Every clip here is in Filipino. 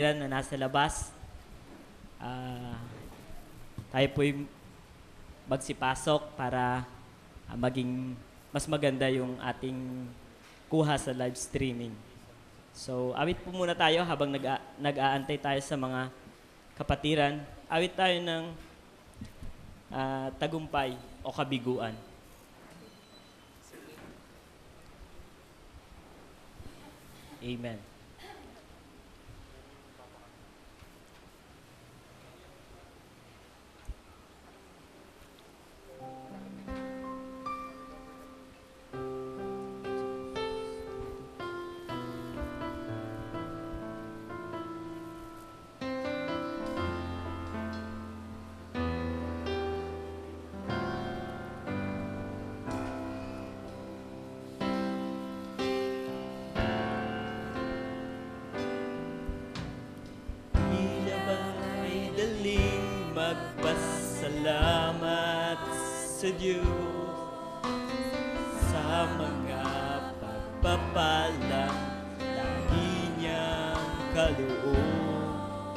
na nasa labas. Ah, tayo po'y magsipasok para maging mas maganda yung ating kuha sa live streaming. So, awit po muna tayo habang nag-aantay tayo sa mga kapatiran. Awit tayo ng tagumpay o kabiguan. Amen. Magpasalamat sa Diyos sa mga pagpapalang lagi niyang kaloob.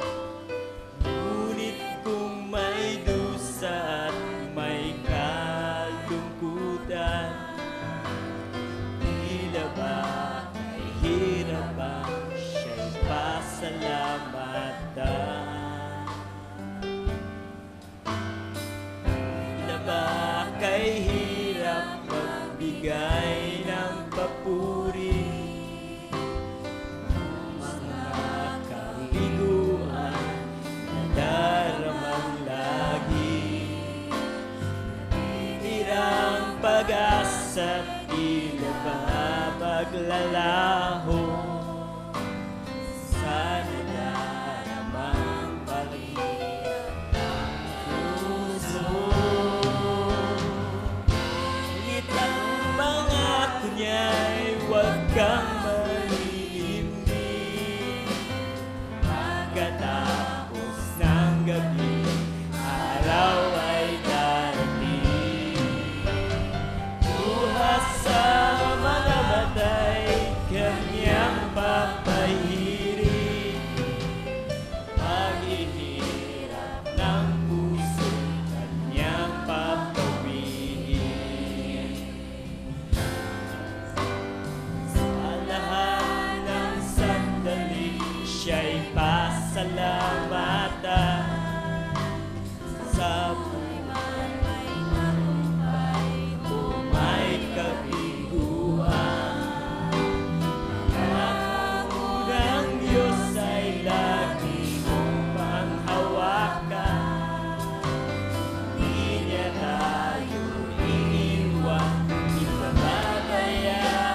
Ngunit kung may dusa at may kalungkutan, tila ba kahirapan siya'y pasalamatan. Kay hirap magbigay ng papuri, mga kabiguan na daramang lagi. Tirang pag-asa, tila ba maglalaho sa nadaramang pag-hirap ng puso. Niya'y huwag kang malilindi. Pagkatapos ng gabi, araw ay darating. Bukas sa mga matay, kanyang papahirin. Paghihirap ng puso, kanyang papawiin. Siya'y pasalamatan sa buhay o may kabiguan. Ang unang Diyos ay lagi mong panghawakan. Di niya tayo iiwan, di pababayaan.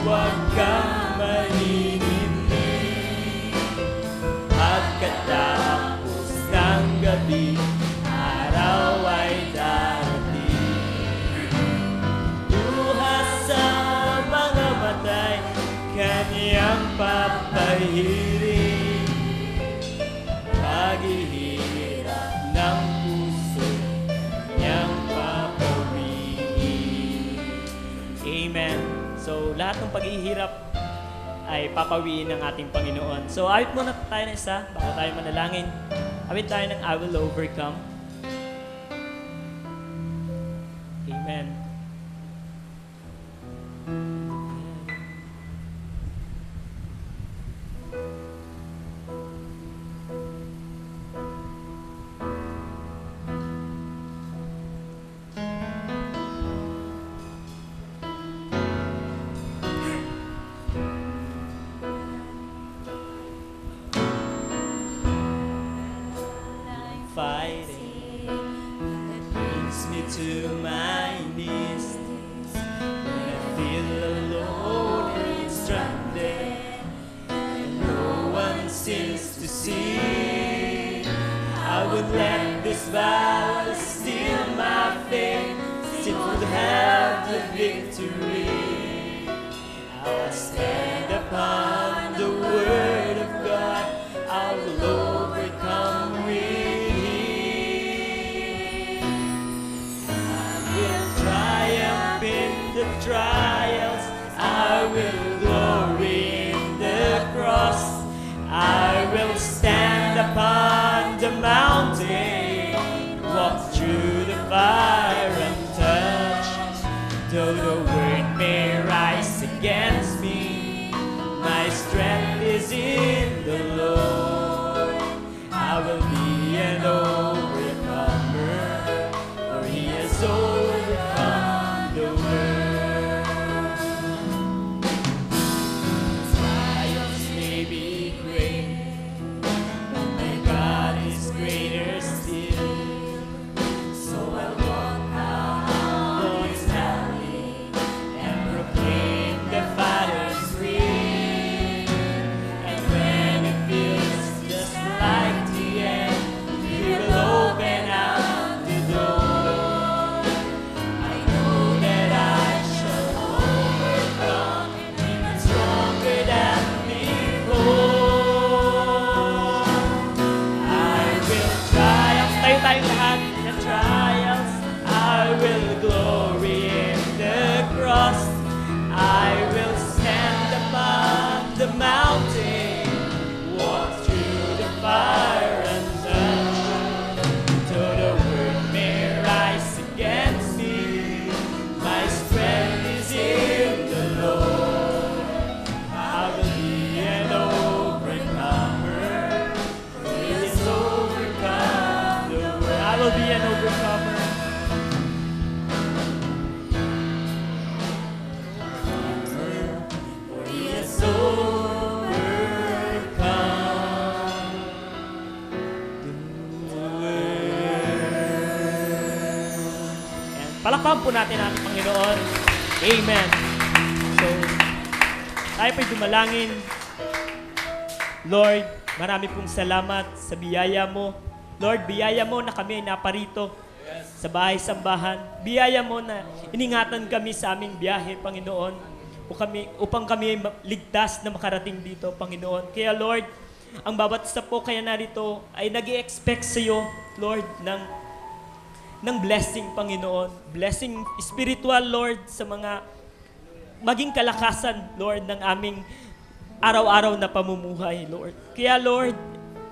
Huwag kang maninindi. Pagkatapos ng gabi, araw ay darating. Duhas sa mga matay, kanyang papahirin. Paghihirap ng puso, kanyang papawiin. Amen. So, lahat ng paghihirap ay papawiin ng ating Panginoon. So, awit muna tayo ng isa bago tayo manalangin. Awit tayo ng I Will Overcome. Amen. Fighting wind may rise against me, my strength is in the Lord. I will be an overcomer, for He has overcome the world. Trials may be great, but my God is greater still. So I walk out on His valley and proclaim the Father's free. And when it feels just like the end, He will open out the door. I know that I shall overcome, even stronger than before. I will triumph. Tayo tayong lahat. The trials. I will glory in the cross. I will stand upon the mountain, walk through the fire and touch. Though the world may rise against me, my strength is in the Lord. I will be an overcomer, for He has overcome the world. I will be an overcomer. For He has overcome the world. And palakpakan po natin ang Panginoon. Amen. So, tayo po'y dumalangin. Lord, marami pong salamat sa biyaya mo. Lord, biyaya mo na kami ay naparito sa bahay-sambahan. Biyaya mo na iningatan kami sa aming biyahe, Panginoon, upang kami ay ligtas na makarating dito, Panginoon. Kaya Lord, ang bawat isa po kaya narito ay nag-i-expect sa iyo, Lord, ng blessing, Panginoon. Blessing spiritual, Lord, sa mga maging kalakasan, Lord, ng aming araw-araw na pamumuhay, Lord. Kaya, Lord,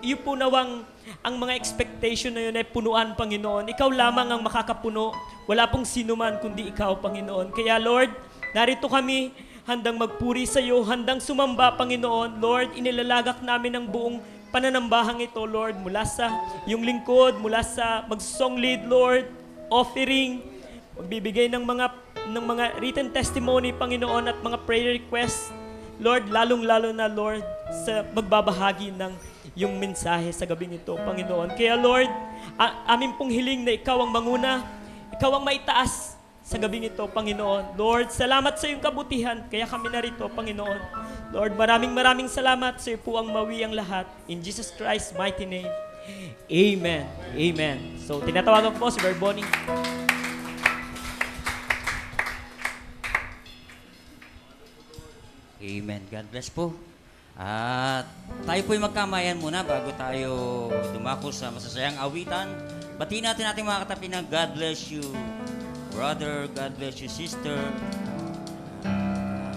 iyo po nawang ang mga expectation na yun ay punuan, Panginoon. Ikaw lamang ang makakapuno. Wala pong sino man kundi Ikaw, Panginoon. Kaya, Lord, narito kami handang magpuri sa iyo, handang sumamba, Panginoon. Lord, inilalagak namin ang buong pananambahang ito, Lord, mula sa iyong lingkod, mula sa mag-song lead, Lord, offering, magbibigay ng mga written testimony, Panginoon, at mga prayer requests, Lord, lalong-lalo na, Lord, sa magbabahagi ng yung mensahe sa gabing ito, Panginoon. Kaya, Lord, amin pong hiling na Ikaw ang manguna, Ikaw ang maitaas sa gabing ito, Panginoon. Lord, salamat sa iyong kabutihan, kaya kami narito, Panginoon. Lord, maraming salamat sa iyo po ang mawi ang lahat. In Jesus Christ's mighty name, Amen. Amen. So, tinatawagan po si Brother Bonnie. Amen. God bless po. At tayo po'y magkamayan muna bago tayo dumako sa masasayang awitan. Batiin natin ating mga katabi na God bless you, brother. God bless you, sister.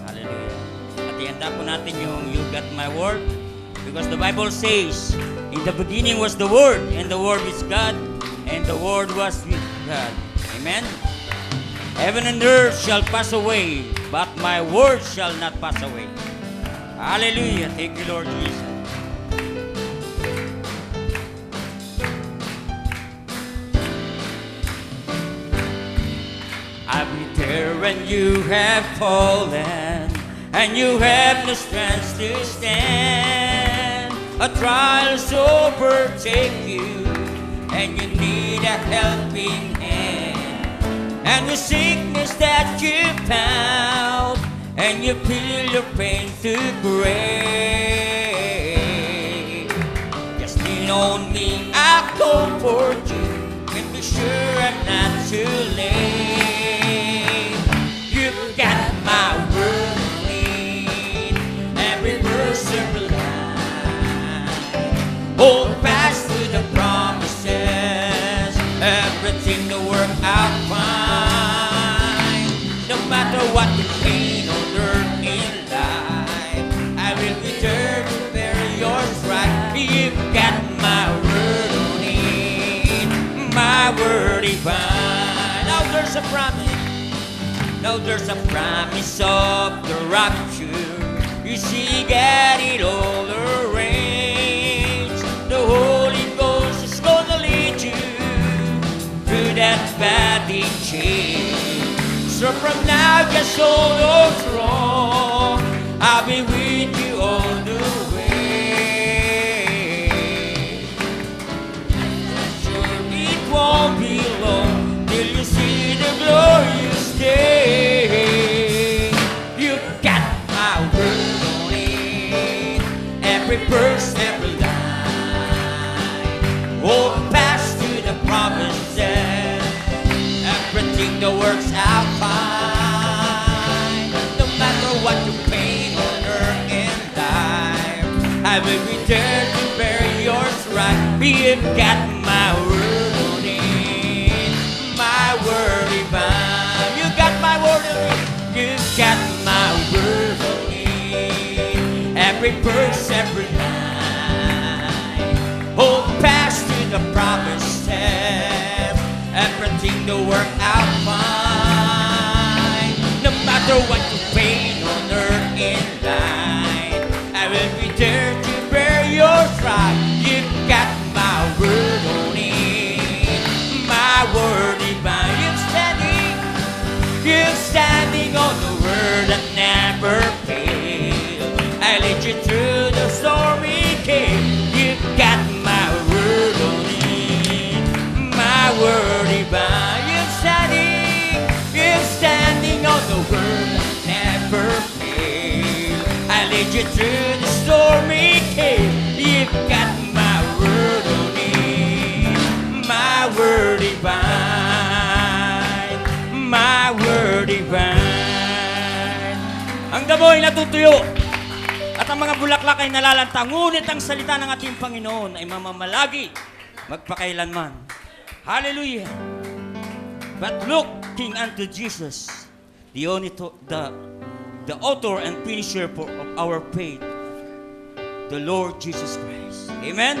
Hallelujah. At ihanda po natin yung You Got My Word. Because the Bible says, in the beginning was the Word, and the Word is God, and the Word was with God. Amen? Heaven and earth shall pass away, but my word shall not pass away. Hallelujah. Thank you, Lord Jesus. I'll be there when you have fallen, and you have no strength to stand. A trial's overtake you, and you need a helping hand. And the sickness that you found, and you feel your pain to break. Just lean on me, I'll comfort you, and be sure I'm not too late. You've got my word in every verse every line. Hold fast to the promises, everything to work out fine. No matter what the pain on earth in life, I will return to bear your stripe. You've got my word on it, my word divine. Now there's a promise. No Oh, there's a promise of the rapture. You see, get it all arranged. The Holy Ghost is gonna lead you through that body chain. So from now, just hold on strong. I'll be with you all the way. Sure, it won't be long till you see the glorious day. You got my word on it. Every verse, every line. Hold fast to the promises. Everything that works out fine. No matter what you pain on earth and life, I will return to bear yours right. You've got my word on it. My word divine. You got my word on it. You got my word on it. Every verse, every line. Hold fast to the promises. Everything to work out fine. No matter what you pain on earth in life, I will be there to bear your stride. You got my word on it. My word divine. You're standing on the word that never fails. I lead you through the stormy cave. You got my word on it. My word divine. You're standing on the word that never fails. I lead you through the stormy cave. You got my word on it. My word divine. My word divine. Ang damoy natutuyo at ang mga bulaklak ay nalalanta, ngunit ang salita ng ating Panginoon ay mamamalagi magpakailanman. Hallelujah. But looking unto Jesus, the author and finisher of our faith, the Lord Jesus Christ. Amen?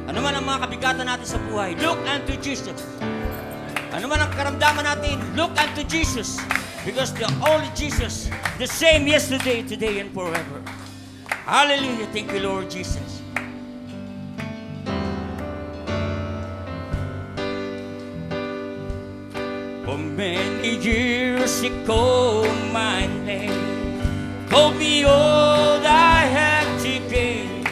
Ano man ang mga kabigatan natin sa buhay, look unto Jesus. Ano man ang karamdaman natin, look unto Jesus. Because the only Jesus, the same yesterday, today, and forever. Hallelujah. Thank you, Lord Jesus. For many years he called my name, told me all I had to gain.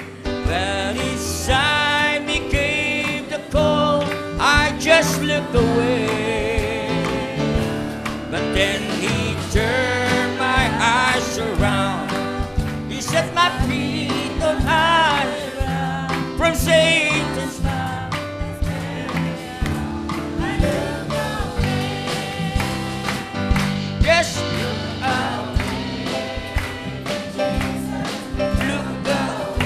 But each time he gave the call, I just looked away. But then he turned my eyes around. He set my feet on high ground. From Satan's mouth, yes, look out. Look out.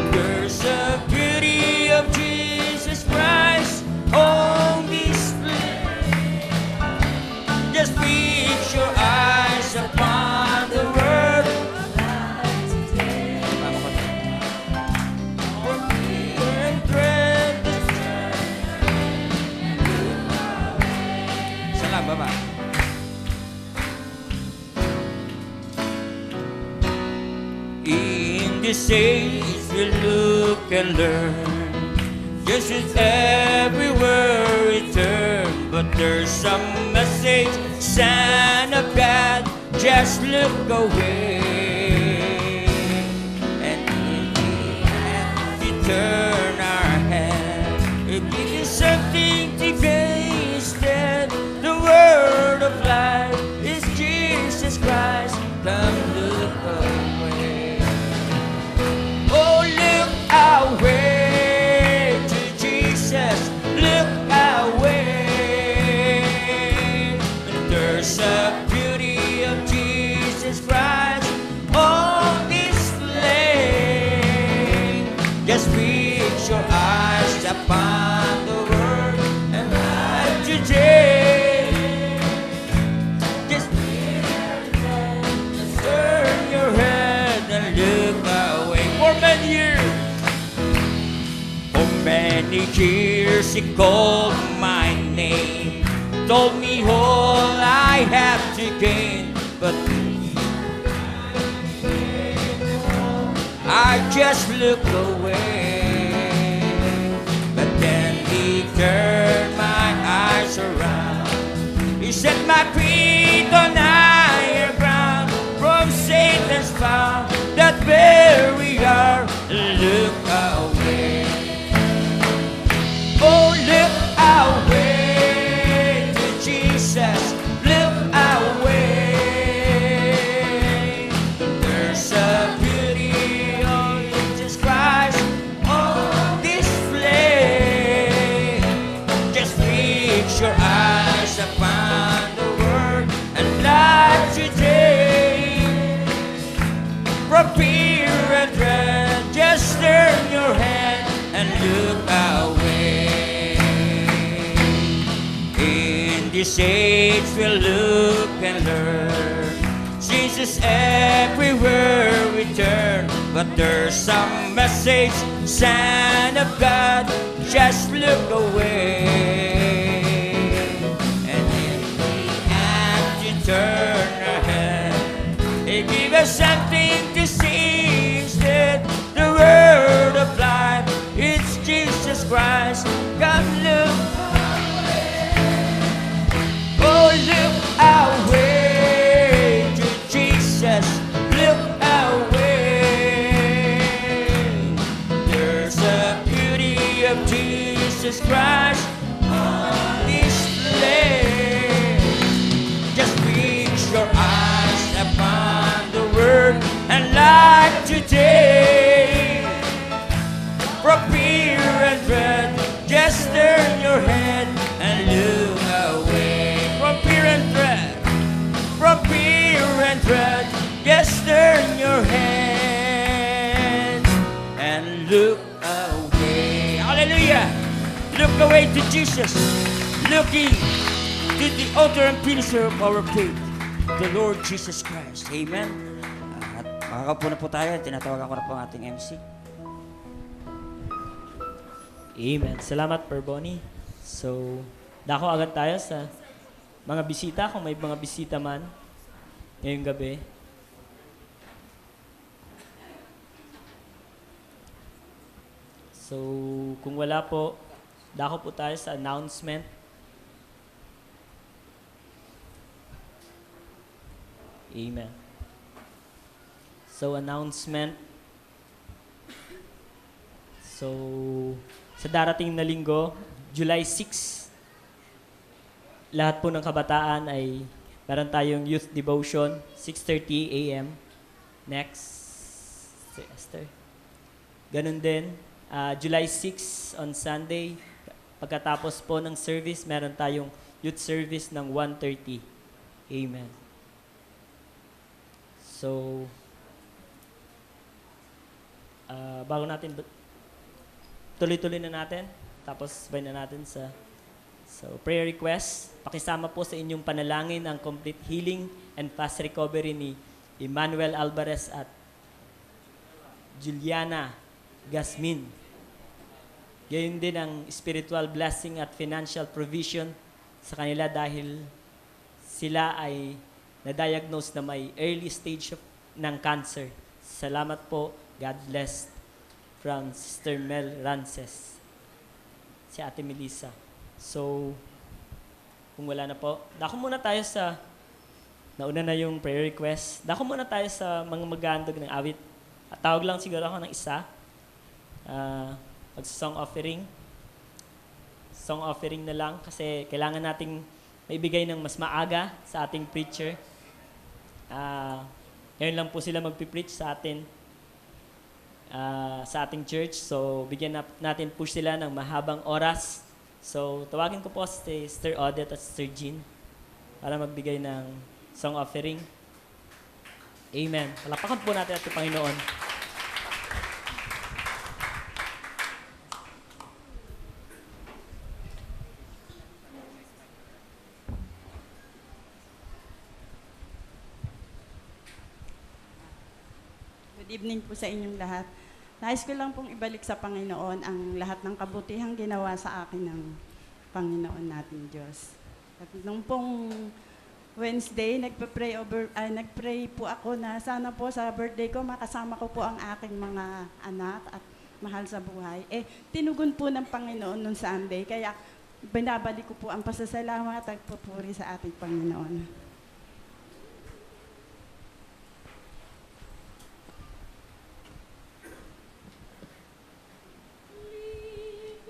There's a beauty of Jesus Christ on display. Just fix your eyes upon the word of life today. For fear and dread the Salam, Baba. In this age we look and learn, just as everywhere we turn. But there's some message, Son of God, just look away. And if we have to turn our head, it gives you something to gain instead. The word of life is Jesus Christ. Come look away. Oh, look away to Jesus. Look away. There's a beauty of Jesus Christ on display. Just fix your eyes upon the word and life today. Just turn your head and look away. For many years he called my name, told me all I have to gain, but I just look away. But then he turned my eyes around. He set my feet on higher ground. From Satan's power, that where we are, look away. Oh, look away to Jesus. Look away. There's a beauty of Jesus Christ on display. Just fix your eyes upon the Word and life today. From fear and dread, just turn your head and look away. In this age we'll look and learn. Jesus everywhere we turn. But there's some message, Son of God, just look away. And if we have to turn our head, He give us something to see instead. The word of life, it's Jesus Christ. Come look. Oh, look away to Jesus. Look away. There's a beauty of Jesus Christ on display. Just fix your eyes upon the Word and life today. From fear and dread, just turn your head and look away. From fear and dread, from fear and dread, just turn your head and look away. Hallelujah! Look away to Jesus, looking to the author and finisher of our faith, the Lord Jesus Christ. Amen. At makakaupo na po tayo. Tinatawagan ko na po ang ating MC. Amen. Salamat, Per Bonnie. So, dako agad tayo sa mga bisita, kung may mga bisita man ngayong gabi. So, kung wala po, dako po tayo sa announcement. Amen. So, announcement. So, sa darating na linggo, July 6, lahat po ng kabataan ay meron tayong youth devotion, 6:30 a.m. Next, si Esther. Ganun din, July 6 on Sunday, pagkatapos po ng service, meron tayong youth service ng 1:30. Amen. So, bago natin tuloy-tuloy na natin, tapos sabay na natin sa prayer request. Pakisama po sa inyong panalangin ang complete healing and fast recovery ni Emmanuel Alvarez at Juliana Gasmin. Gayon din ang spiritual blessing at financial provision sa kanila dahil sila ay na-diagnose na may early stage ng cancer. Salamat po. God bless. From Sister Mel Rances, si Ate Melissa. So, kung wala na po, dako muna tayo sa, nauna na yung prayer request, dako muna tayo sa mga mag-aandog ng awit. At tawag lang siguro ako ng isa, mag-song offering. Song offering na lang kasi kailangan nating maibigay ng mas maaga sa ating preacher. Ngayon lang po sila magpipreach sa atin, sa ating church. So, bigyan natin po sila ng mahabang oras. So, tawagin ko po si Sister Odette at Sister Jean para magbigay ng song offering. Amen. Palapakan po natin at Panginoon. Good evening po sa inyong lahat. Nais ko lang pong ibalik sa Panginoon ang lahat ng kabutihang ginawa sa akin ng Panginoon natin Diyos. At nung pong Wednesday, nagpray po ako na sana po sa birthday ko makasama ko po ang aking mga anak at mahal sa buhay. Tinugon po ng Panginoon nung Sunday, kaya binabalik ko po ang pasasalamat at pupuri sa ating Panginoon.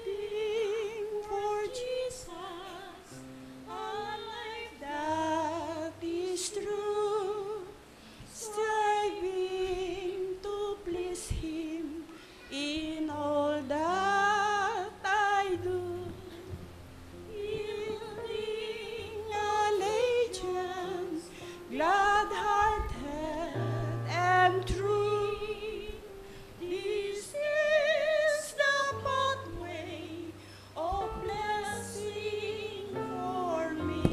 Living for Jesus, a life that is true, striving to please Him in all that I do. Yielding allegiance, glad-hearted and true. This is the pathway of blessing for me.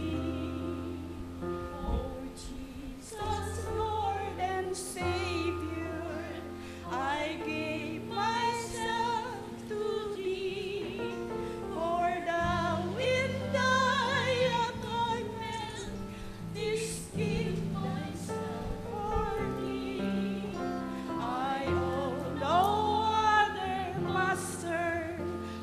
Oh, Jesus, Lord and Savior, I gave myself to Thee, for Thou in Thy atonement didst give Thyself for me. I owe no other master,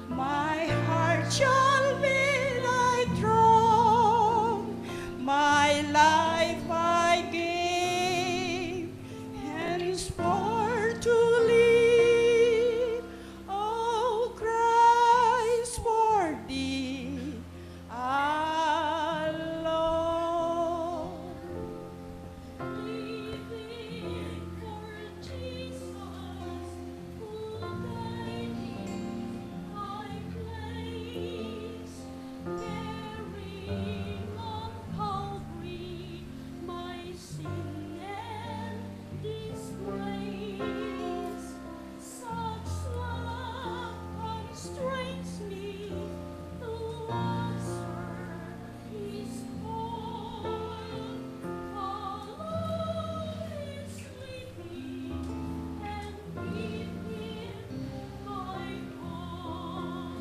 my heart shall be Thy throne. My life I gave, henceforth to live. O Christ, for Thee alone. Living for Jesus, who died in my place, bearing on Calvary my sin and disgrace. Such love constrains me to answer His call. Follow His leading and give Him my all.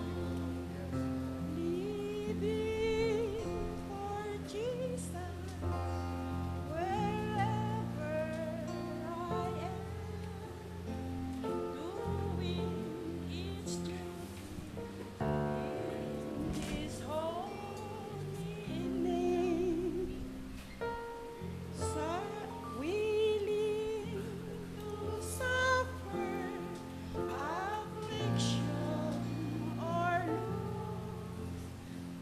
Living for Jesus, wherever I am, doing each truth in His holy name. Willing to suffer affliction or loss,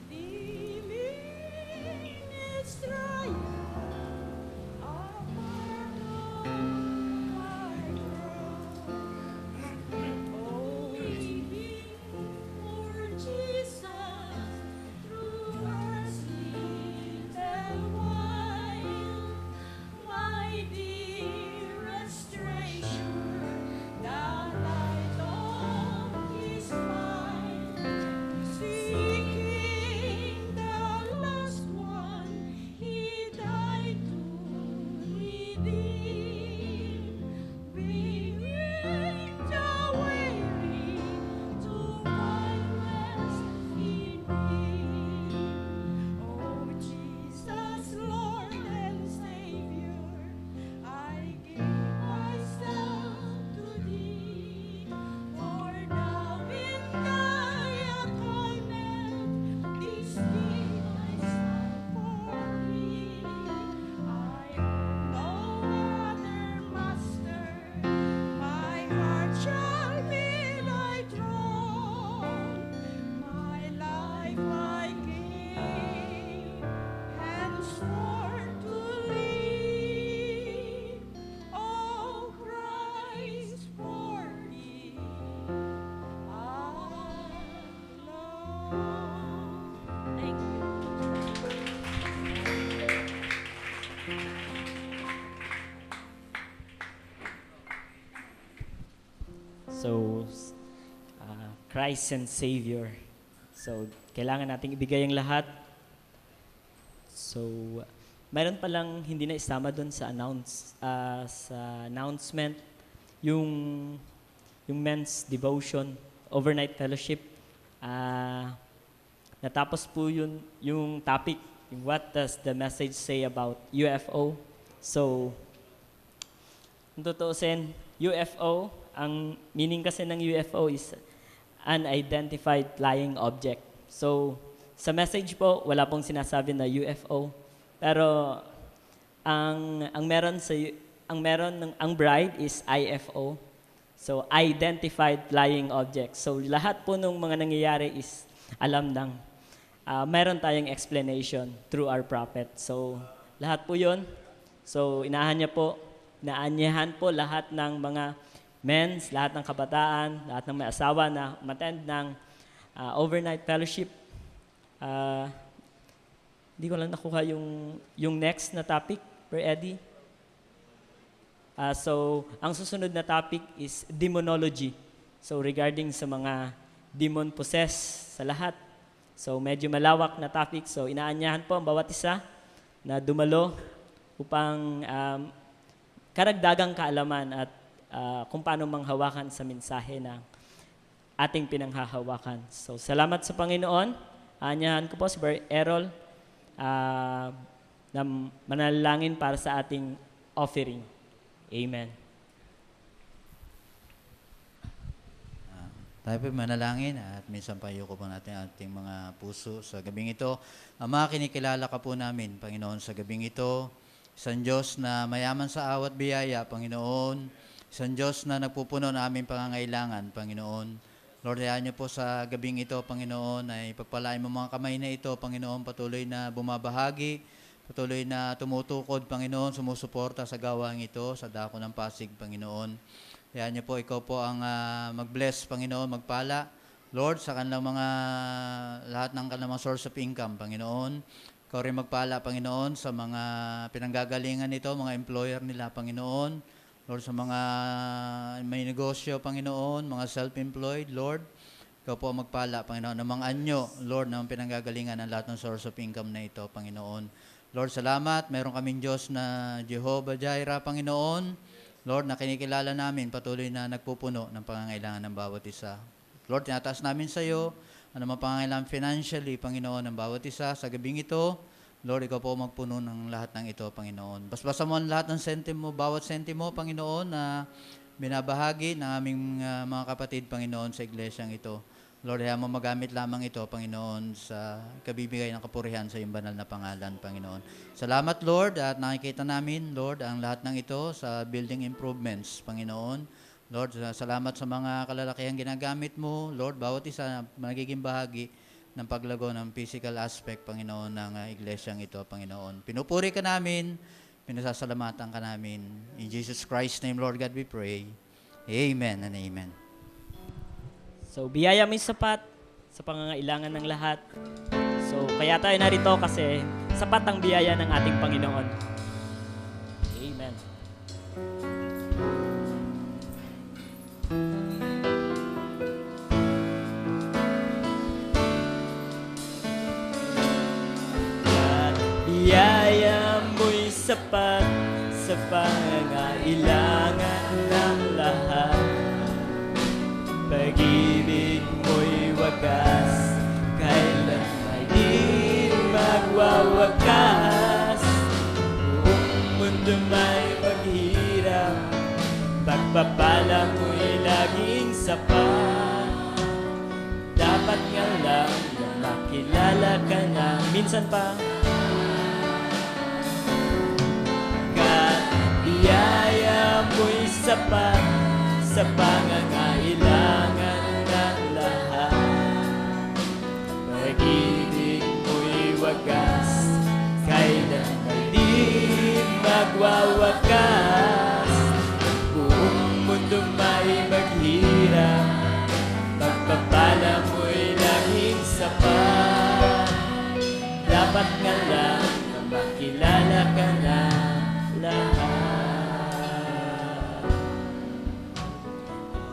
deeming its triumph a part of my cross. Oh, living for Jesus through earth's little while, my dearest treasure, the light of His smile, seeking the lost one He died to redeem, bringing the weary to find rest in Him. Oh, Jesus, Lord and Savior, I give myself to Thee, for Thou in Thy atonement didst give Thyself for me. I owe no other master, my heart shall be Thy throne. My life I gave, henceforth to live. O Christ, for Thee alone. Thank you. So, Christ and Savior. So, kailangan nating ibigay ang lahat. So, mayroon palang hindi na isama doon sa announcement yung men's devotion, overnight fellowship. Natapos po yung topic, what does the message say about UFO. So, kung tutuusin, UFO, ang meaning kasi ng UFO is unidentified flying object. So, sa message po, wala pong sinasabi na UFO. Pero, ang bride is IFO. So, identified flying object. So, lahat po ng mga nangyayari is alam ng meron tayong explanation through our prophet. So, lahat po yun. So, inaanyahan po lahat ng mga men's, lahat ng kabataan, lahat ng may asawa na umattend ng overnight fellowship. Hindi ko lang nakuha yung next na topic, Brother Eddie. So, ang susunod na topic is demonology. So, regarding sa mga demon possessed sa lahat. So, medyo malawak na topic. So, inaanyahan po ang bawat isa na dumalo upang karagdagang kaalaman at kung paano manghawakan sa mensahe na ating pinanghahawakan. So, salamat sa Panginoon. Aanyahan ko po si Brother Errol na manalangin para sa ating offering. Amen. Tayo po manalangin at minsan payuko po natin ang ating mga puso sa gabing ito. Ama, kinikilala ka po namin, Panginoon, sa gabing ito. Isang Diyos na mayaman sa awat biyaya, Panginoon. Isang Diyos na nagpupuno ng aming pangangailangan, Panginoon. Lord, hayaan niyo po sa gabing ito, Panginoon, ay pagpalain mo mga kamay na ito, Panginoon, patuloy na bumabahagi, patuloy na tumutukod, Panginoon, sumusuporta sa gawang ito, sa dako ng Pasig, Panginoon. Hayaan niyo po, ikaw po ang mag-bless, Panginoon, magpala. Lord, sa kanilang lahat ng kanilang source of income, Panginoon. Ikaw rin magpala, Panginoon, sa mga pinanggagalingan nito, mga employer nila, Panginoon. Lord, sa mga may negosyo, Panginoon, mga self-employed, Lord. Ikaw po magpala, Panginoon, ng mga anyo, Lord, ng pinanggagalingan ng lahat ng source of income na ito, Panginoon. Lord, salamat. Meron kaming Diyos na Jehovah Jireh, Panginoon. Lord, na kinikilala namin, patuloy na nagpupuno ng pangangailangan ng bawat isa. Lord, tinataas namin sa iyo, ano mga pangangailangan financially, Panginoon, ng bawat isa sa gabing ito. Lord, ikaw po magpuno ng lahat ng ito, Panginoon. Basbasa mo ang lahat ng sentimo, bawat sentimo, Panginoon, na binabahagi ng aming mga kapatid, Panginoon, sa iglesyang ito. Lord, hayaan mo magamit lamang ito, Panginoon, sa kabibigay ng kapurihan sa iyong banal na pangalan, Panginoon. Salamat, Lord, at nakikita namin, Lord, ang lahat ng ito sa building improvements, Panginoon. Lord, salamat sa mga kalalakihang ginagamit mo, Lord, bawat isa na nagiging bahagi ng paglago ng physical aspect, Panginoon, ng iglesyang ito, Panginoon. Pinupuri ka namin, pinasasalamatan ka namin. In Jesus Christ's name, Lord God, we pray. Amen and amen. So, biyaya mo yung sapat sa pangangailangan ng lahat. So, kaya tayo narito kasi sapat ang biyaya ng ating Panginoon. Amen. At biyaya mo'y sapat sa pangangailangan ng lahat. Pag-ibig mo'y wagas, kailan ay di magwawakas. Buong mundo may paghirap, pagpapala mo'y laging sapat. Dapat nga lang na makilala ka na minsan pa. Biyaya mo'y sapat sa pangangailangan ng lahat. Pag-ibig mo'y wagas, kailan ay di magwawakas. Buong mundo may maghirap, pagpapala mo'y laging sapat. Dapat nga lang na makilala ka na lahat.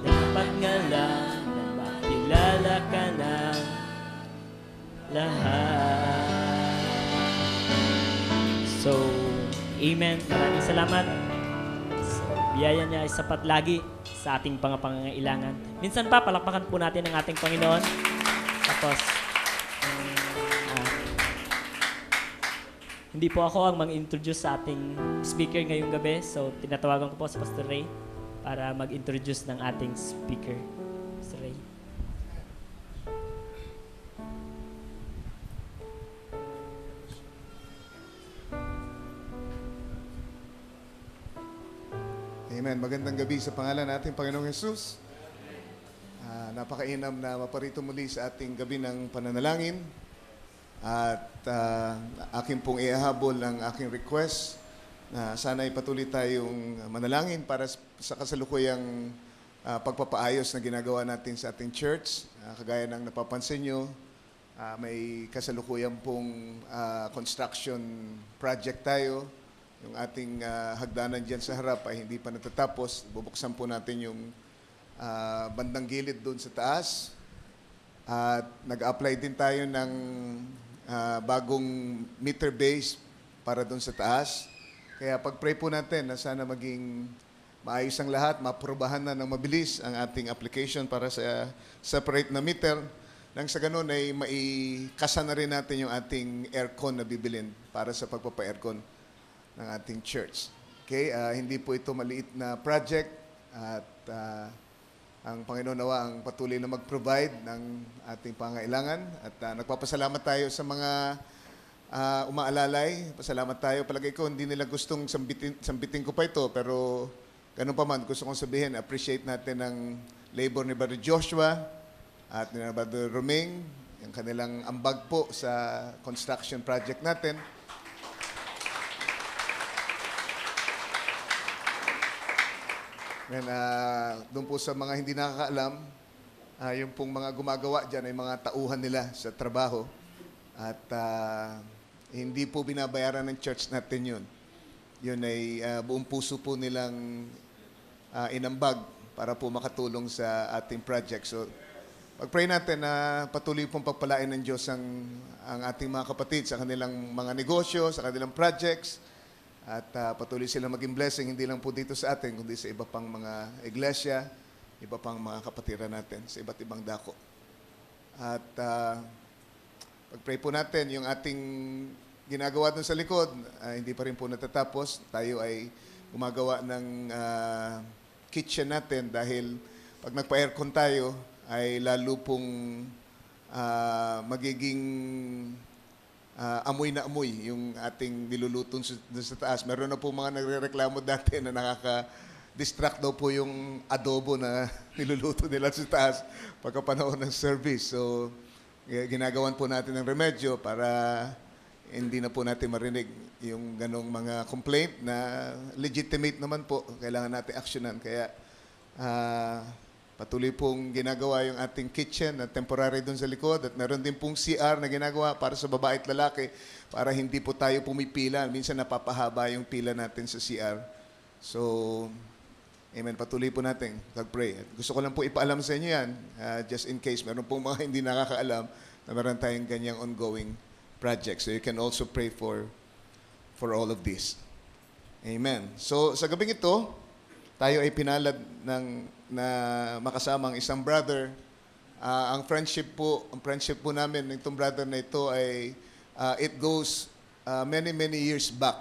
Dapat nga lang na makilala ka na lahat. So, amen. Maraming salamat. So, biyaya niya ay sapat lagi sa ating pangangailangan. Minsan pa, palakpakan po natin ang ating Panginoon. Tapos, hindi po ako ang mag-introduce sa ating speaker ngayong gabi. So, tinatawagan ko po si Pastor Ray para mag-introduce ng ating speaker. Pastor Ray. Amen. Magandang gabi sa pangalan natin, Panginoong Jesus. Napakainam na maparito muli sa ating gabi ng pananalangin. At aking pong iahabol ang aking request na sana ipatuloy tayong manalangin para sa kasalukuyang pagpapaayos na ginagawa natin sa ating church. Kagaya ng napapansin nyo, may kasalukuyang pong construction project tayo. Yung ating hagdanan dyan sa harap ay hindi pa natatapos. Bubuksan po natin yung bandang gilid doon sa taas. At nag-apply din tayo ng bagong meter base para doon sa taas. Kaya pag-pray po natin na sana maging maayos ang lahat, maprobahan na ng mabilis ang ating application para sa separate na meter. Nang sa ganun ay maikasa na rin natin yung ating aircon na bibilin para sa pagpapa-aircon ng ating church. Okay, hindi po ito maliit na project at ang Panginoon nawa ang patuloy na mag-provide ng ating pangailangan at nagpapasalamat tayo sa mga umaalalay. Pasalamat tayo. Palagay ko hindi nila gustong sambitin ko pa ito pero ganun pa man gusto kong sabihin appreciate natin ang labor ni Brother Joshua at ni Brother Roming, yung kanilang ambag po sa construction project natin. And doon po sa mga hindi nakakaalam, yung pong mga gumagawa dyan ay mga tauhan nila sa trabaho. At hindi po binabayaran ng church natin yun. Yun ay buong puso po nilang inambag para po makatulong sa ating project. So, pag-pray natin na patuloy pong pagpalain ng Diyos ang ating mga kapatid sa kanilang mga negosyo, sa kanilang projects. At patuloy sila maging blessing, hindi lang po dito sa atin, kundi sa iba pang mga iglesia, iba pang mga kapatiran natin, sa iba't ibang dako. At pag-pray po natin, yung ating ginagawa dun sa likod, hindi pa rin po natatapos. Tayo ay gumagawa ng kitchen natin dahil pag nagpa-aircon tayo, ay lalo pong magiging amoy na amoy yung ating niluluto sa taas. Meron na po mga nagrereklamo dati na nakaka-distract daw po yung adobo na niluluto nila sa taas pagkapanahon ng service. So, ginagawan po natin ng remedyo para hindi na po natin marinig yung ganong mga complaint na legitimate naman po. Kailangan natin aksyonan. Kaya patuloy pong ginagawa yung ating kitchen na temporary doon sa likod at meron din pong CR na ginagawa para sa babae at lalaki para hindi po tayo pumipila. Minsan napapahaba yung pila natin sa CR. So, amen, patuloy po natin pag-pray. At gusto ko lang po ipaalam sa inyo yan, just in case meron pong mga hindi nakakaalam na meron tayong ganyang ongoing project. So you can also pray for all of this. Amen. So, sa gabing ito, tayo ay pinalad na makasama ang isang brother. Ang friendship po namin ng itong brother na ito ay it goes many years back.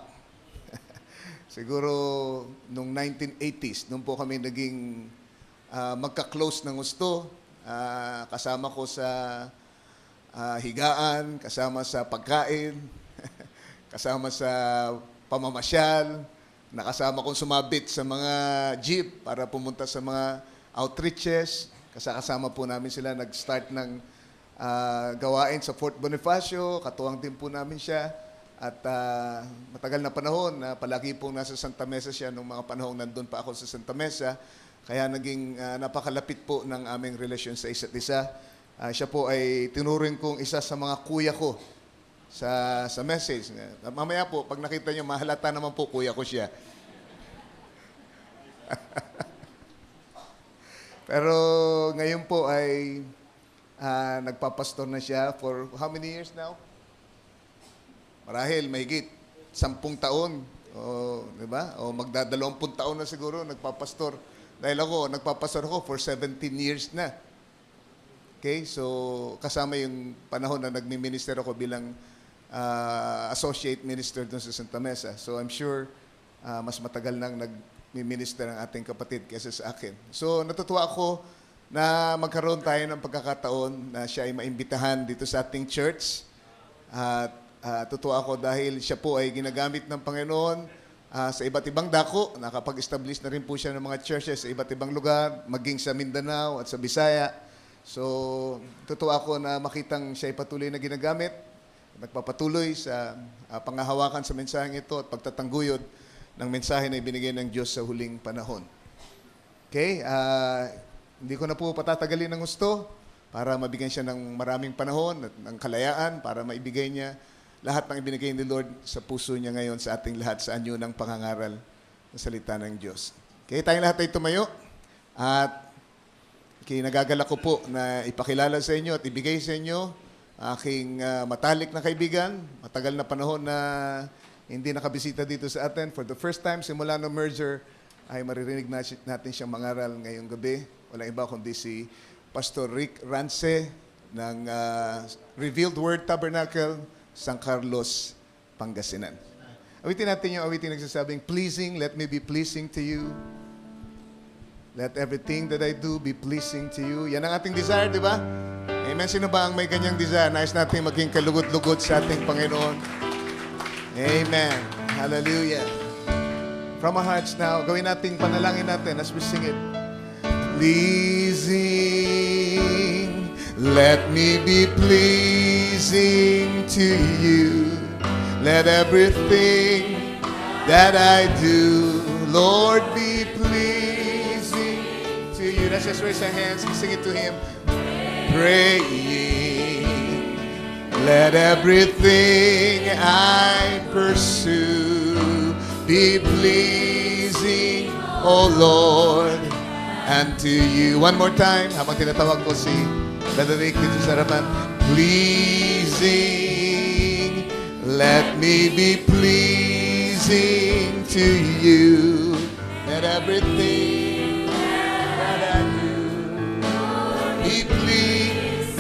Siguro nung 1980s, nung po kami naging magka-close ng gusto. Kasama ko sa higaan, kasama sa pagkain, kasama sa pamamasyal, nakasama kong sumabit sa mga jeep para pumunta sa mga outreaches. Kasama po namin sila nag-start ng gawain sa Fort Bonifacio. Katuwang din po namin siya. At matagal na panahon na palagi pong nasa Santa Mesa siya nung mga panahong nandun pa ako sa Santa Mesa. Kaya naging napakalapit po ng aming relasyon sa isa't isa. Siya po ay tinuring kong isa sa mga kuya ko sa message. Mamaya po, pag nakita niyo, mahalata naman po kuya ko siya. Pero ngayon po ay nagpapastor na siya for how many years now? Marahil, mahigit 10 taon. O, di ba? O magdadalawampung taon na siguro nagpapastor. Dahil ako, nagpapastor ako for 17 years na. Okay? So, kasama yung panahon na nagmi-minister ako bilang associate minister doon sa Santa Mesa. So I'm sure mas matagal nang nag-minister ang ating kapatid kaysa sa akin. So natutuwa ako na magkaroon tayo ng pagkakataon na siya ay maimbitahan dito sa ating church. At tutuwa ako dahil siya po ay ginagamit ng Panginoon sa iba't ibang dako. Nakapag-establish na rin po siya ng mga churches sa iba't ibang lugar, maging sa Mindanao at sa Bisaya. So, tutuwa ako na makitang siya ay patuloy na ginagamit, nagpapatuloy sa panghahawakan sa mensaheng ito at pagtatangguyod ng mensahe na ibinigay ng Diyos sa huling panahon. Okay? Hindi ko na po patatagalin ng gusto para mabigyan siya ng maraming panahon at ng kalayaan para maibigay niya lahat ng ibinigay ni Lord sa puso niya ngayon sa ating lahat sa anyo ng pangangaral ng salita ng Diyos. Okay, tayong lahat ay tumayo at kinagagala ko po na ipakilala sa inyo at ibigay sa inyo aking matalik na kaibigan, matagal na panahon na hindi nakabisita dito sa atin. For the first time, simula ng merger, ay maririnig natin siyang mangaral ngayong gabi. Walang iba kundi si Pastor Rick Rance ng Revealed Word Tabernacle, San Carlos, Pangasinan. Awitin natin yung awitin nagsasabing, pleasing, let me be pleasing to you. Let everything that I do be pleasing to you. Yan ang ating desire, di ba? Amen. Sino ba ang may ganyang desire? Nais natin maging kalugod-lugod sa ating Panginoon. Amen. Hallelujah. From our hearts now, gawin natin, panalangin natin as we sing it. Pleasing, let me be pleasing to you. Let everything that I do, Lord, be pleasing to you. Let's just raise our hands and sing it to Him. Praying, let everything I pursue be pleasing, O Lord, and to you. One more time, habang tinatawag ko si Brother Rick dito sa harapan. Pleasing, let me be pleasing to you. Let everything that I do be pleasing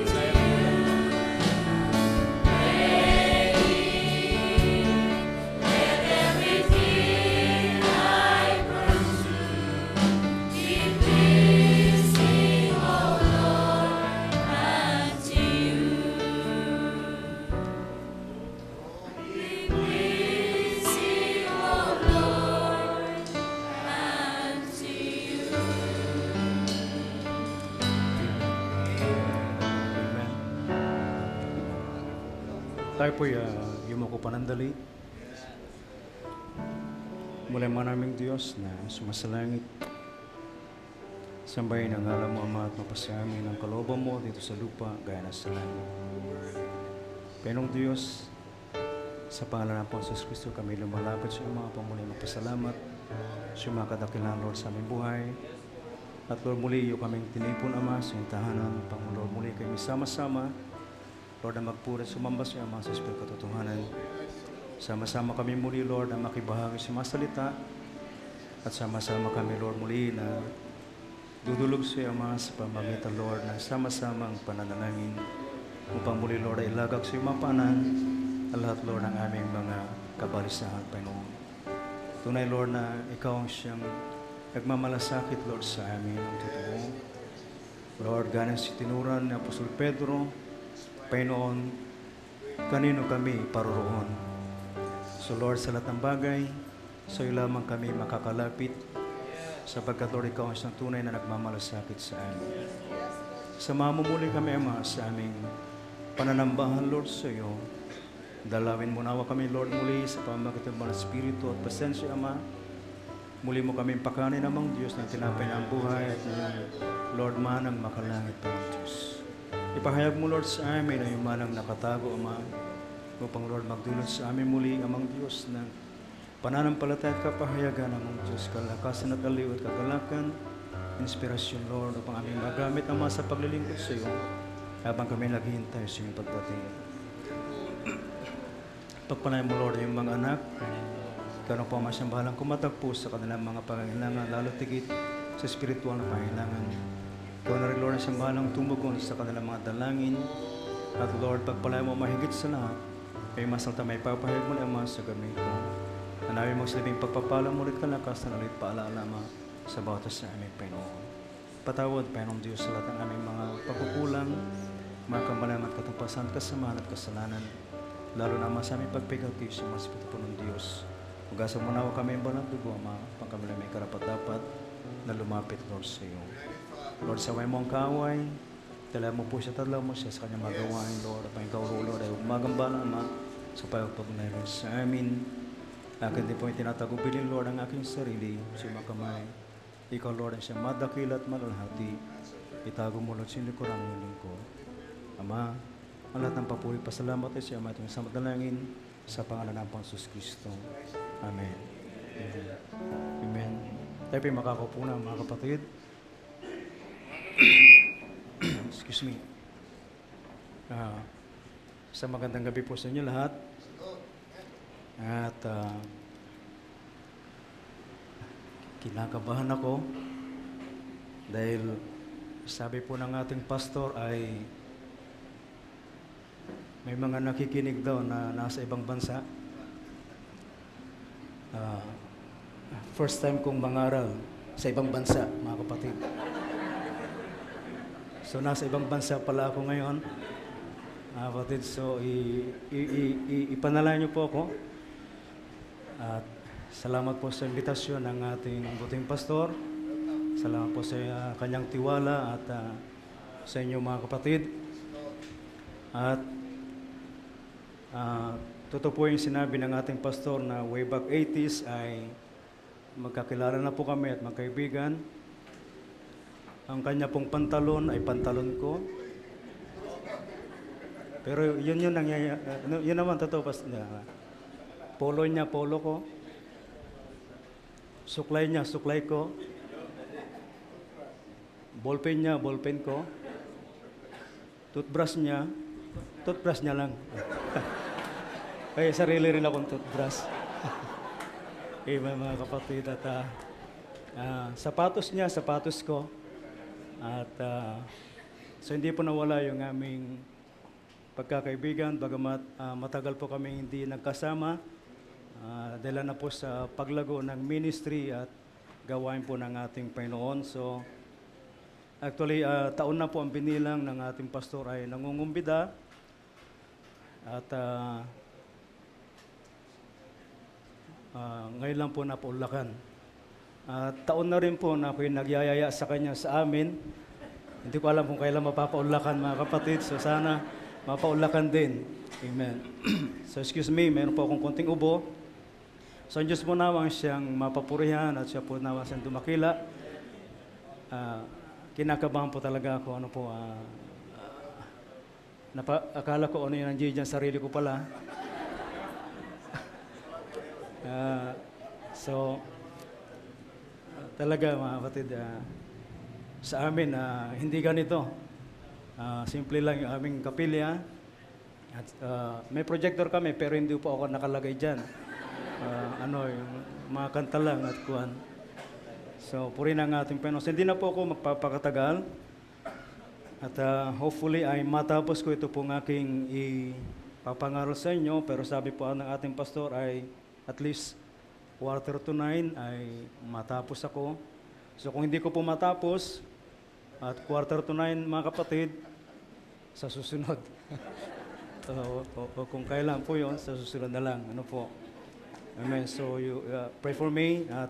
to you. Let everything I pursue be pleasing, O Lord, unto you. Be pleasing, O Lord, unto you. Amen. Tayo po'y yumuko panandali. Muli ang naming Diyos na sumasalangit. Sambahin ang ngalan mo, Ama, at mapasyamin ang kalooban mo dito sa lupa, gaya na sa langit. Penong Diyos, sa pangalan ng Panginoon Kristo, kami lumalapit sa mga pamuli magpasalamat sa mga kadakilang Lord sa aming buhay. At Lord, muli iyo kaming tinipon, Ama, sa iyong tahanan. Panginoon, muli kami sama-sama. Lord, na magpuri sumamba sa Ama sa Espiritu katotohanan. Sama-sama kami muli, Lord, na makibahagi sa mga salita. At sama-sama kami, Lord, muli na dudulog sa Ama sa pamamagitan, Lord, na sama-sama ang pananalangin. Upang muli, Lord, ay ilagak sa iyong mga paanan ang lahat, Lord, ng aming mga kabalisahan, Panginoon. Tunay, Lord, na ikaw ang siyang nagmamalasakit, Lord, sa amin ang totoo. Lord, ganang si tinuran ni Apostol Pedro, Panginoon, kanino kami paroroon? So, Lord, sa lahat ng bagay, sa iyo lamang kami makakalapit, sapagkat, Lord, ikaw ang siyang tunay na nagmamalasakit sa amin. Samahan mo muli kami, Ama, sa aming pananambahan, Lord, sa iyo. Dalawin mo nawa kami, Lord, muli sa pamamagitan ng Espiritu at pasensya, Ama. Muli mo kami pakanin, Amang Diyos, na tinapay na ang buhay at Lord, manang makalangit pa ang Diyos. Ipahayag mo, Lord, sa amin na yung manang nakatago, Ama, upang, Lord, magdulot sa amin muli, Amang Diyos, na pananampalataya at kapahayagan, Amang Diyos, kalakasan at aliw at kagalakan, inspirasyon, Lord, upang aming magamit, Ama, sa paglilingkod sa iyo, habang kami naghihintay sa iyong pagdating. Pagpalain mo, Lord, yung mga anak, ikaw po, Ama, siyang bahalang kumatagpo sa kanilang mga pangailangan, lalo tigit sa spiritual na pangailangan. Ikaw na rin, Lord, siyang bahalang tumugon sa kanilang mga dalangin. At Lord, pagpalain mo mahigit sa lahat, Kaya masalta may papahayag mo na Ama sa gabi ko. Hanapin mo silbing pagpapala mo ulit kalakas na ulit paalala Ama sa bawat isa sa aming Panginoon. Patawad, Panginoong Diyos, sa lahat ng aming mga pagkukulang, mga kamalangan, katumpasan, kasamaan at kasalanan. Lalo na Ama sa aming pagpigati sa mga Espiritu po ng Diyos. Hugasan mo na ako kami ang balang dugo, Ama, pang kami may karapat-dapat na lumapit, Lord, sa iyo. Lord, saway mo ang kaway, tala mo po siya, tala mo siya sa kanyang magawain, Lord, at may kauro, Lord, ay umagambala, Ama, sa pagpapagnayon sa amin. Akin din po yung tinatagubilin, Lord, ang aking sarili, sa mga kamay. Ikaw, Lord, ang siyang madakil at malalhati. Itago mo, Lord, sinlikuran ng iyong lingkod. Ama, ang lahat ng papuri, pasalamat ay siya, Ama, itong isang madalangin sa pangalan ng Panginoon Kristo. Amen. Amen. Amen. Tayo po makakaupo na, mga kapatid. Excuse me. Sa magandang gabi po sa inyo lahat. At kinakabahan ako dahil sabi po ng ating pastor ay may mga nakikinig daw na nasa ibang bansa. First time kong mangaral sa ibang bansa, mga kapatid. So nasa ibang bansa pala ako ngayon. Kapatid, so ipanalangin niyo po ako. At salamat po sa imbitasyon ng ating buting pastor. Salamat po sa kanyang tiwala at sa inyo mga kapatid. At totoo po yung sinabi ng ating pastor na way back 80s ay magkakilala na po kami at magkaibigan. Ang kanya pong pantalon ay pantalon ko. Pero yun nangyayari. Yun naman totoo pas niya. Polo niya, polo ko. Suklay niya, suklay ko. Ballpen niya, ballpen ko. Toothbrush niya, toothbrush niya lang. Kaya sarili rin akong toothbrush. Mga kapatid at sapatos niya, sapatos ko. At so hindi po nawala yung aming pagkakaibigan, bagamat matagal po kami hindi nagkasama. Dahil na po sa paglago ng ministry at gawain po ng ating Panginoon. So, actually, taon na po ang binilang ng ating pastor ay nangungumbida. At ngayon lang po napaulakan. Taon na rin po na ako'y nagyayaya sa kanya sa amin. Hindi ko alam kung kailan mapapaulakan, mga kapatid. So, sana mapaulakan din. Amen. So, excuse me, meron po akong konting ubo. So, ang Diyos po nawang siyang mapapurihan at siya po nawang siyang dumakila. Kinakabahan po talaga ako. Akala ko ano yun ang dyan, sarili ko pala. Talaga mga kapatid, sa amin, hindi ganito. Simple lang yung aming kapilya. At, may projector kami pero hindi po ako nakalagay dyan. Yung mga kanta lang at kuhan. So, purihin ang ating Panginoon. Hindi na po ako magpapakatagal. At hopefully ay matapos ko ito pong aking ipapangaral sa inyo. Pero sabi po ng ating pastor ay at least 8:45 ay matapos ako. So, kung hindi ko po matapos at 8:45 mga kapatid, sa susunod. O kung kailan po yun, sa susunod na lang. Ano po? Amen. So, you pray for me at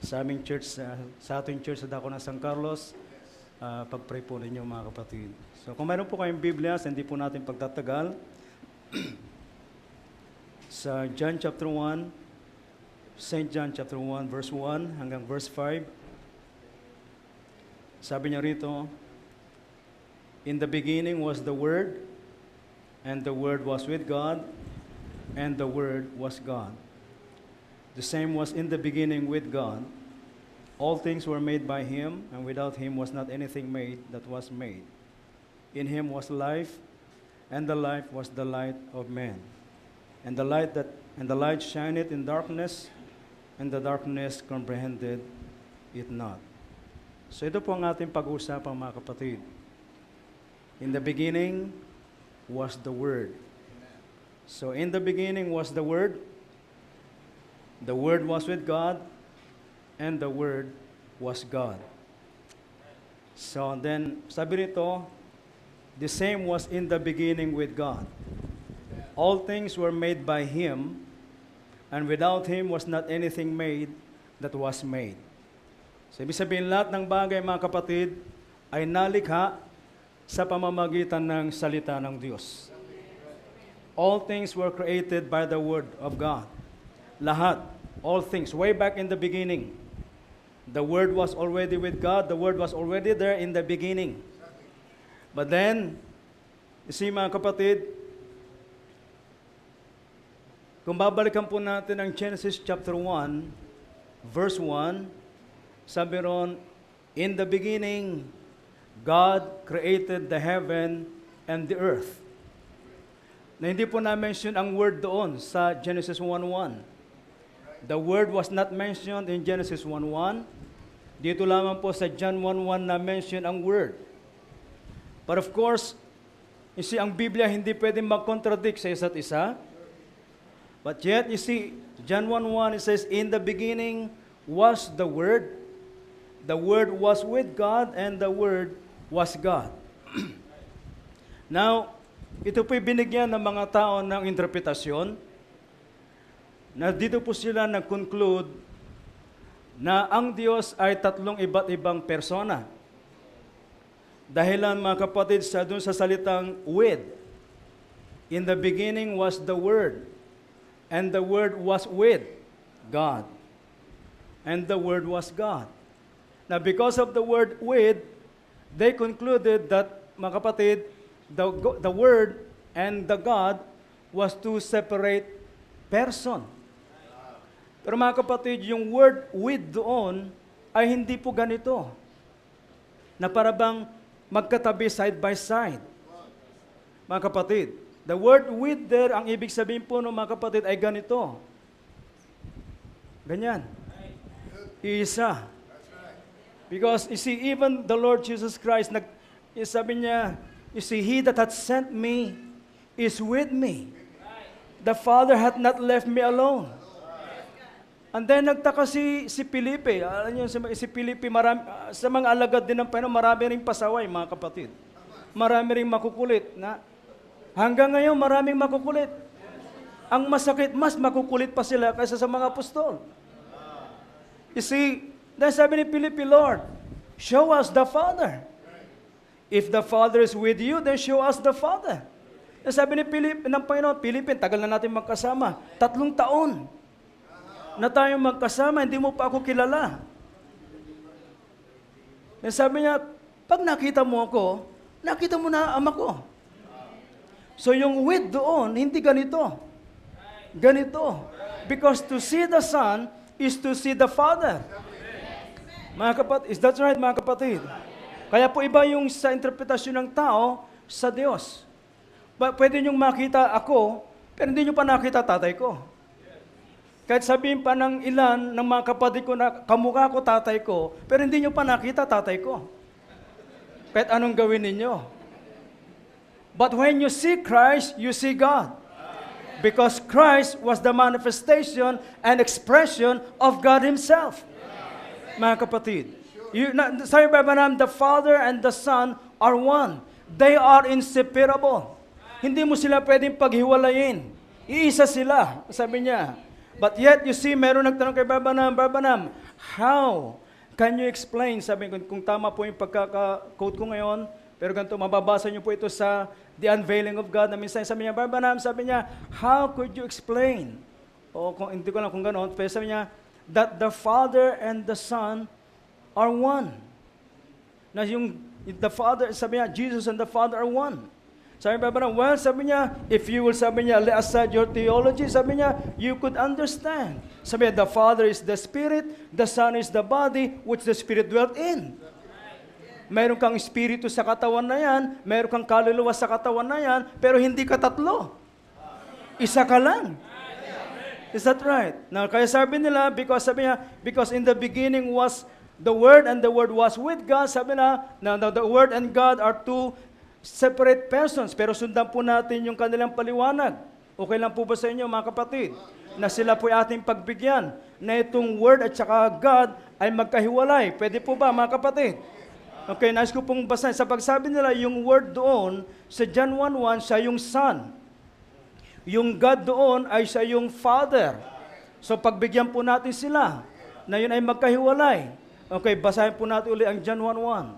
sa aming church, sa ating church sa Dako ng San Carlos, pag-pray po ninyo mga kapatid. So, kung mayroon po kayong Biblia, hindi po natin pagtatagal. Sa John chapter 1, St. John chapter 1, verse 1 hanggang verse 5, sabi niya rito, in the beginning was the Word, and the Word was with God, and the Word was God. The same was in the beginning with God. All things were made by Him, and without Him was not anything made that was made. In Him was life, and the life was the light of men. And the light shineth in darkness, and the darkness comprehended it not. So ito po ang ating pag-uusapan mga kapatid. In the beginning was the Word. So in the beginning was the Word was with God, and the Word was God. So then, sabi nito, the same was in the beginning with God. All things were made by Him, and without Him was not anything made that was made. So ibig sabihin, lahat ng bagay, mga kapatid, ay nalikha sa pamamagitan ng salita ng Diyos. All things were created by the Word of God. Lahat, all things, way back in the beginning. The Word was already with God. The Word was already there in the beginning. But then, you see mga kapatid, kung babalikan po natin ang Genesis chapter 1, verse 1, sabi ron, in the beginning, God created the heaven and the earth. Na hindi po na-mention ang word doon sa Genesis 1:1. The word was not mentioned in Genesis 1:1. Dito lamang po sa John 1:1 na-mention ang word. But of course, you see, ang Biblia hindi pwedeng mag-contradict sa isa't isa. But yet, you see, John 1:1, it says, in the beginning was the Word. The Word was with God, and the Word was God. Now, ito po'y binigyan ng mga tao ng interpretasyon na dito po sila nag-conclude na ang Diyos ay tatlong iba't ibang persona. Dahilan, mga kapatid, sa dun sa salitang with. In the beginning was the Word, and the Word was with God, and the Word was God. Now, because of the word with, they concluded that, mga kapatid, the Word and the God was two separate person. Pero mga kapatid, yung word with doon ay hindi po ganito, na para bang magkatabi side by side. Mga kapatid, the word with there, ang ibig sabihin po ng mga kapatid ay ganito. Ganyan. Iisa. Because, you see, even the Lord Jesus Christ, sabi niya, you see, He that hath sent me is with me. The Father hath not left me alone. And then nagtaka si Felipe. Alam niyo, si Felipe, sa mga alagad din ng Panginoon, marami ring pasaway, mga kapatid. Marami ring makukulit. Hanggang ngayon, maraming makukulit. Ang masakit, mas makukulit pa sila kaysa sa mga apostol. You see, dahil sabi ni Felipe, Lord, show us the Father. If the Father is with you, then show us the Father. Dahil sabi ni Felipe, ng Panginoon, Felipe, tagal na natin magkasama. 3 taon na tayo magkasama, hindi mo pa ako kilala. Dahil sabi niya, pag nakita mo ako, nakita mo na ama ko. So yung with doon, hindi ganito. Ganito. Because to see the Son is to see the Father. Mga kapatid, is that right, mga kapatid? Kaya po iba yung sa interpretasyon ng tao sa Diyos. Pwede niyong makita ako, pero hindi niyo pa nakita tatay ko. Kahit sabihin pa ng ilan ng mga kapatid ko na kamukha ko tatay ko, pero hindi niyo pa nakita tatay ko. Kahit anong gawin ninyo. But when you see Christ, you see God. Because Christ was the manifestation and expression of God Himself. Mga kapatid, sabi ba the Father and the Son are one. They are inseparable. Hindi mo sila pwedeng paghiwalayin. Iisa sila, sabi niya. But yet, you see, meron nagtanong kay Barbanam, how can you explain? Sabi ko, kung tama po yung pagkaka-quote ko ngayon, pero ganito, mababasa niyo po ito sa The Unveiling of God, na minsan sabi niya, Barbanam, sabi niya, how could you explain? O kung hindi ko lang kung gano'n, pero sabi niya, that the Father and the Son are one. Na yung the Father, sabi niya, Jesus and the Father are one. Sabi niya, well, sabi niya, if you will, sabi niya, lay aside your theology, sabi niya, you could understand. Sabi niya, the Father is the Spirit, the Son is the body, which the Spirit dwelt in. Mayroon kang espiritu sa katawan na yan, mayroon kang kaluluwa sa katawan na yan, pero hindi ka tatlo. Isa ka lang. Is that right? Now, kaya sabi nila, because in the beginning was the Word, and the Word was with God, sabi na, now the Word and God are two separate persons. Pero sundan po natin yung kanilang paliwanag. Okay lang po ba sa inyo mga kapatid? Na sila po ay ating pagbigyan na itong Word at saka God ay magkahiwalay. Pwede po ba mga kapatid? Okay, nais ko pong basahin. Sa pagsabi nila, yung Word doon, sa John 1:1, siya yung Son. Yung God doon ay siya yung Father. So pagbigyan po natin sila na yun ay magkahiwalay. Okay, basahin po natin uli ang John 1:1.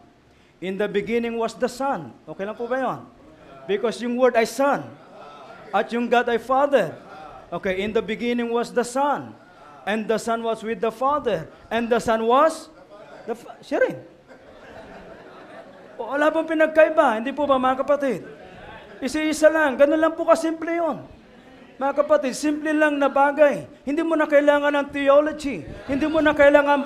In the beginning was the Son. Okay lang po ba yun? Because yung Word ay Son. At yung God ay Father. Okay, in the beginning was the Son. And the Son was with the Father. And the Son was? Siya rin. Wala pong pinagkaiba. Hindi po ba mga kapatid? Isa-isa lang. Ganun lang po kasimple yun. Mga kapatid, simple lang na bagay. Hindi mo na kailangan ng theology. Hindi mo na kailangan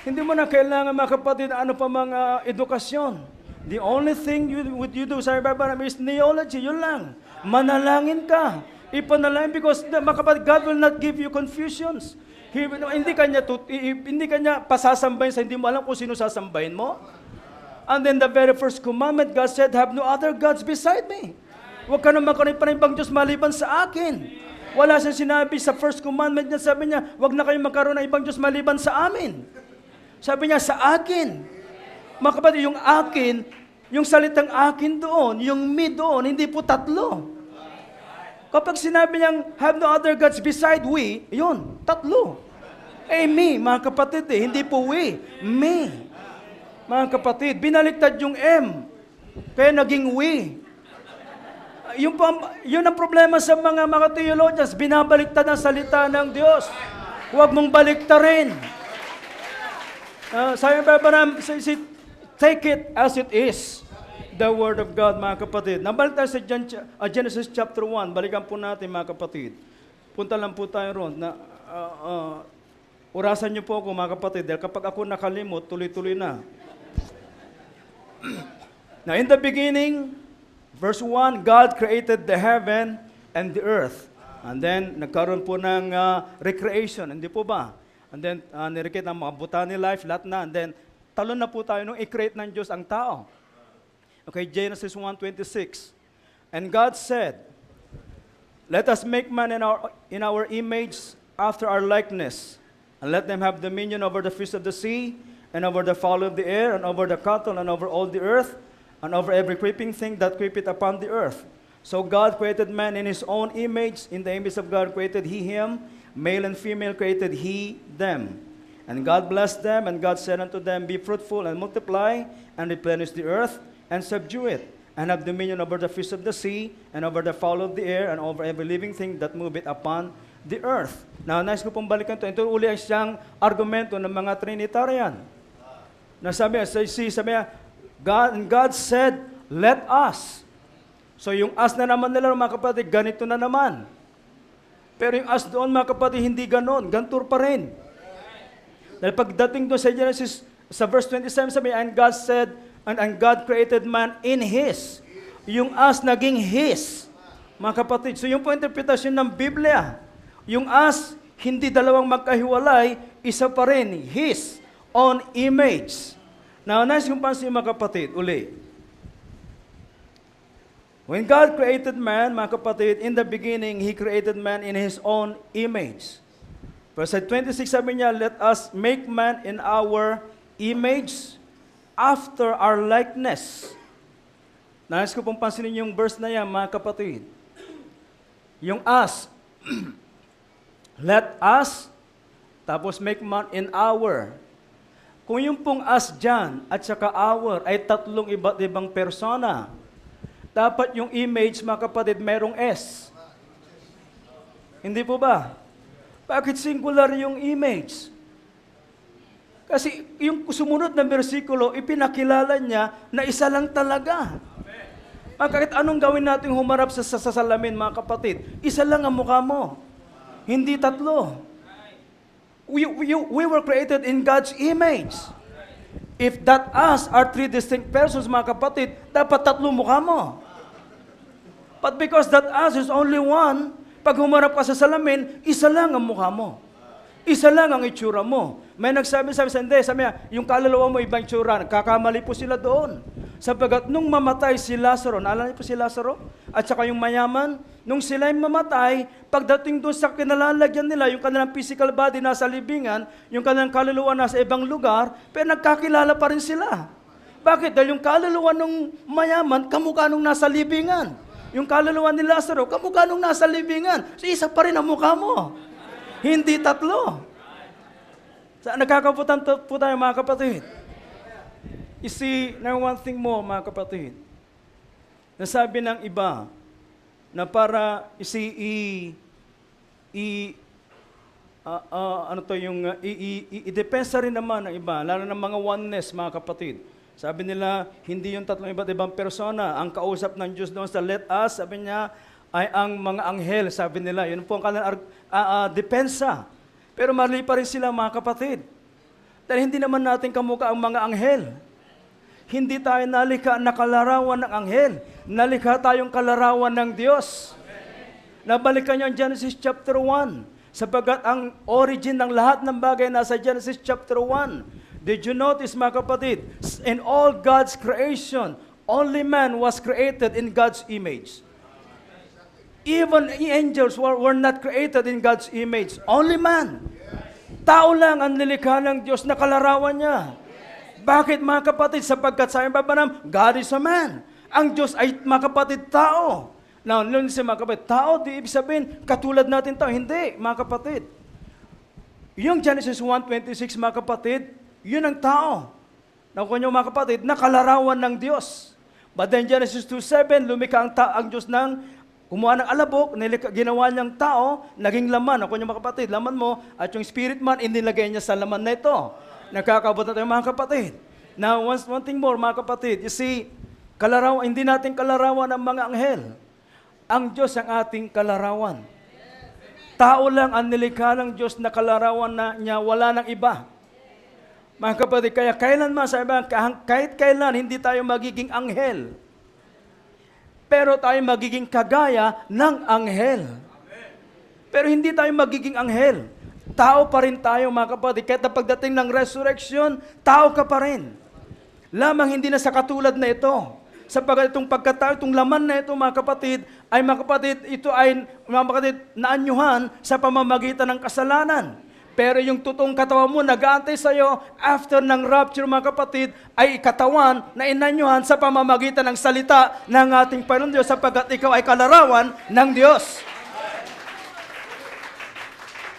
Hindi mo na kailangan mga kapatid ano pa mga edukasyon. The only thing you do sa Bible is theology. Yun lang. Manalangin ka. Ipanalangin because mga kapatid, God will not give you confusions. Hindi kanya pasasambahin sa hindi mo alam kung sino sasambahin mo. And then the very first commandment, God said, have no other gods beside me. Huwag ka na magkaroon pa ng ibang Diyos maliban sa akin. Wala siyang sinabi sa first commandment niya, sabi niya, huwag na kayong magkaroon ng ibang Diyos maliban sa amin. Sabi niya, sa akin. Mga kapatid, yung akin, yung salitang akin doon, yung me doon, hindi po tatlo. Kapag sinabi niyang, have no other gods beside we, yun, tatlo. Me, mga kapatid hindi po we, me. Mga kapatid, binaliktad yung M, kaya naging we. Yun ang problema sa mga theologians, binabaliktad ang salita ng Diyos. Huwag mong baliktarin. Sabi pa take it as it is. The Word of God, mga kapatid. Nabalik tayo sa Genesis chapter 1. Balikan po natin, mga kapatid. Punta lang po tayo ron. Orasan niyo po ako, mga kapatid. Dahil kapag ako nakalimot, tuloy-tuloy na. Now, in the beginning, verse 1, God created the heaven and the earth. And then, nagkaroon po ng recreation. Hindi po ba? And then, nirikit ang mga botany life, lahat na. And then, talon na po tayo nung i-create ng Diyos ang tao. Okay, Genesis 1:26. And God said, let us make man in our image after our likeness, and let them have dominion over the fish of the sea, and over the fowl of the air, and over the cattle, and over all the earth, and over every creeping thing that creepeth upon the earth. So God created man in his own image. In the image of God created he him. Male and female created he them. And God blessed them, and God said unto them, be fruitful and multiply, and replenish the earth, and subdue it, and have dominion over the fish of the sea, and over the fowl of the air, and over every living thing that moveth upon the earth. Now, nais ko pong balikan ito. Ito uli ang siyang argumento ng mga Trinitarian. Sabi niya, God said, let us. So yung us na naman nila, mga kapatid, ganito na naman. Pero yung us doon, mga kapatid, hindi ganon. Gantur pa rin. Dahil pagdating doon sa Genesis, sa verse 27, sabi, and God said, and God created man in His. Yung us naging His. Mga kapatid, so yung po interpretasyon ng Biblia, yung us, hindi dalawang magkahiwalay, isa pa rin, His own image. Now, nais kong pansin mga kapatid, uli. When God created man, mga kapatid, in the beginning, He created man in His own image. Verse 26, sabi niya, let us make man in our image, after our likeness. Nais ko pong pansinin yung verse na yan, mga kapatid. Yung us, let us, tapos make man in our. Kung yung pong us dyan, at saka our, ay tatlong iba't ibang persona, dapat yung image, mga kapatid, merong S. Hindi po ba? Bakit singular yung image? Kasi yung sumunod na bersikulo, ipinakilala niya na isa lang talaga. Kahit anong gawin natin humarap sa salamin, mga kapatid, isa lang ang mukha mo. Hindi tatlo. We were created in God's image. If that us are three distinct persons, mga kapatid, dapat tatlo mukha mo. But because that us is only one, pag humarap ka sa salamin, isa lang ang mukha mo. Isa lang ang itsura mo. May nagsabi, sabi niya, yung kaluluwa mo ibang itsura. Nagkakamali po sila doon. Sapagat nung mamatay si Lazaro, naalala niyo po si Lazaro? At saka yung mayaman, nung sila'y mamatay, pagdating doon sa kinalalagyan nila, yung kanilang physical body nasa libingan, yung kanilang kaluluwa nasa ibang lugar, pero nagkakilala pa rin sila. Bakit? Dahil yung kaluluwa ng mayaman, kamukha nung nasa libingan. Yung kaluluwa ni Lazaro, kamukha nung nasa libingan. So isa pa rin ang mukha mo. Hindi tatlo. Nagkakaputan po tayo mga kapatid. You see, now one thing more mga kapatid. Nasabi ng iba na para i-depensa rin naman ng iba, lalo ng mga oneness mga kapatid. Sabi nila, hindi yung tatlong iba't ibang persona. Ang kausap ng Diyos doon sa let us, sabi niya, ay ang mga anghel, sabi nila. Yun po ang kanilang depensa. Pero mali pa rin sila mga kapatid. Dahil hindi naman natin kamukha ang mga anghel. Hindi tayo nalikha na kalarawan ng anghel. Nalikha tayong kalarawan ng Diyos. Nabalikan niyo ang Genesis chapter 1. Sapagat ang origin ng lahat ng bagay nasa Genesis chapter 1. Did you notice mga kapatid? In all God's creation, only man was created in God's image. Even angels were not created in God's image. Only man. Tao lang ang nilikha ng Diyos na kalarawan niya. Bakit mga kapatid? Sapagkat sa babanam, God is a man. Ang Diyos ay mga kapatid, tao. Now, nung si mga kapatid, tao, di ibig sabihin, katulad natin tao. Hindi, mga kapatid. Yung Genesis 1:26, mga kapatid, yun ang tao. Nakuha niyo mga kapatid, na kalarawan ng Diyos. But then Genesis 2:7, lumikha ang Diyos ng kumuha ng alabok, ginawa niyang tao, naging laman. Nakuha niyo mga kapatid, laman mo, at yung spirit man, inilagay niya sa laman na ito. Nakakabot na tayo mga kapatid. Now, one thing more mga kapatid, you see, hindi natin kalarawan ang mga anghel. Ang Diyos ang ating kalarawan. Tao lang ang nilikha ng Diyos na kalarawan na niya, wala ng iba. Mga kapatid, kaya kailanman, kahit kailan, hindi tayo magiging anghel. Pero tayo magiging kagaya ng anghel. Pero hindi tayo magiging anghel. Tao pa rin tayo mga kapatid. Kahit na pagdating ng resurrection, tao ka pa rin. Lamang hindi na sa katulad na ito. Sapagkat itong pagkatao, itong laman na ito mga kapatid, ito ay mga kapatid, naanyuhan sa pamamagitan ng kasalanan. Pero yung totoong katawan mo, nag-aantay sa'yo, after ng rapture mga kapatid, ay katawan na inanyuhan sa pamamagitan ng salita ng ating Panginoon Diyos, sapagkat ikaw ay kalarawan ng Diyos.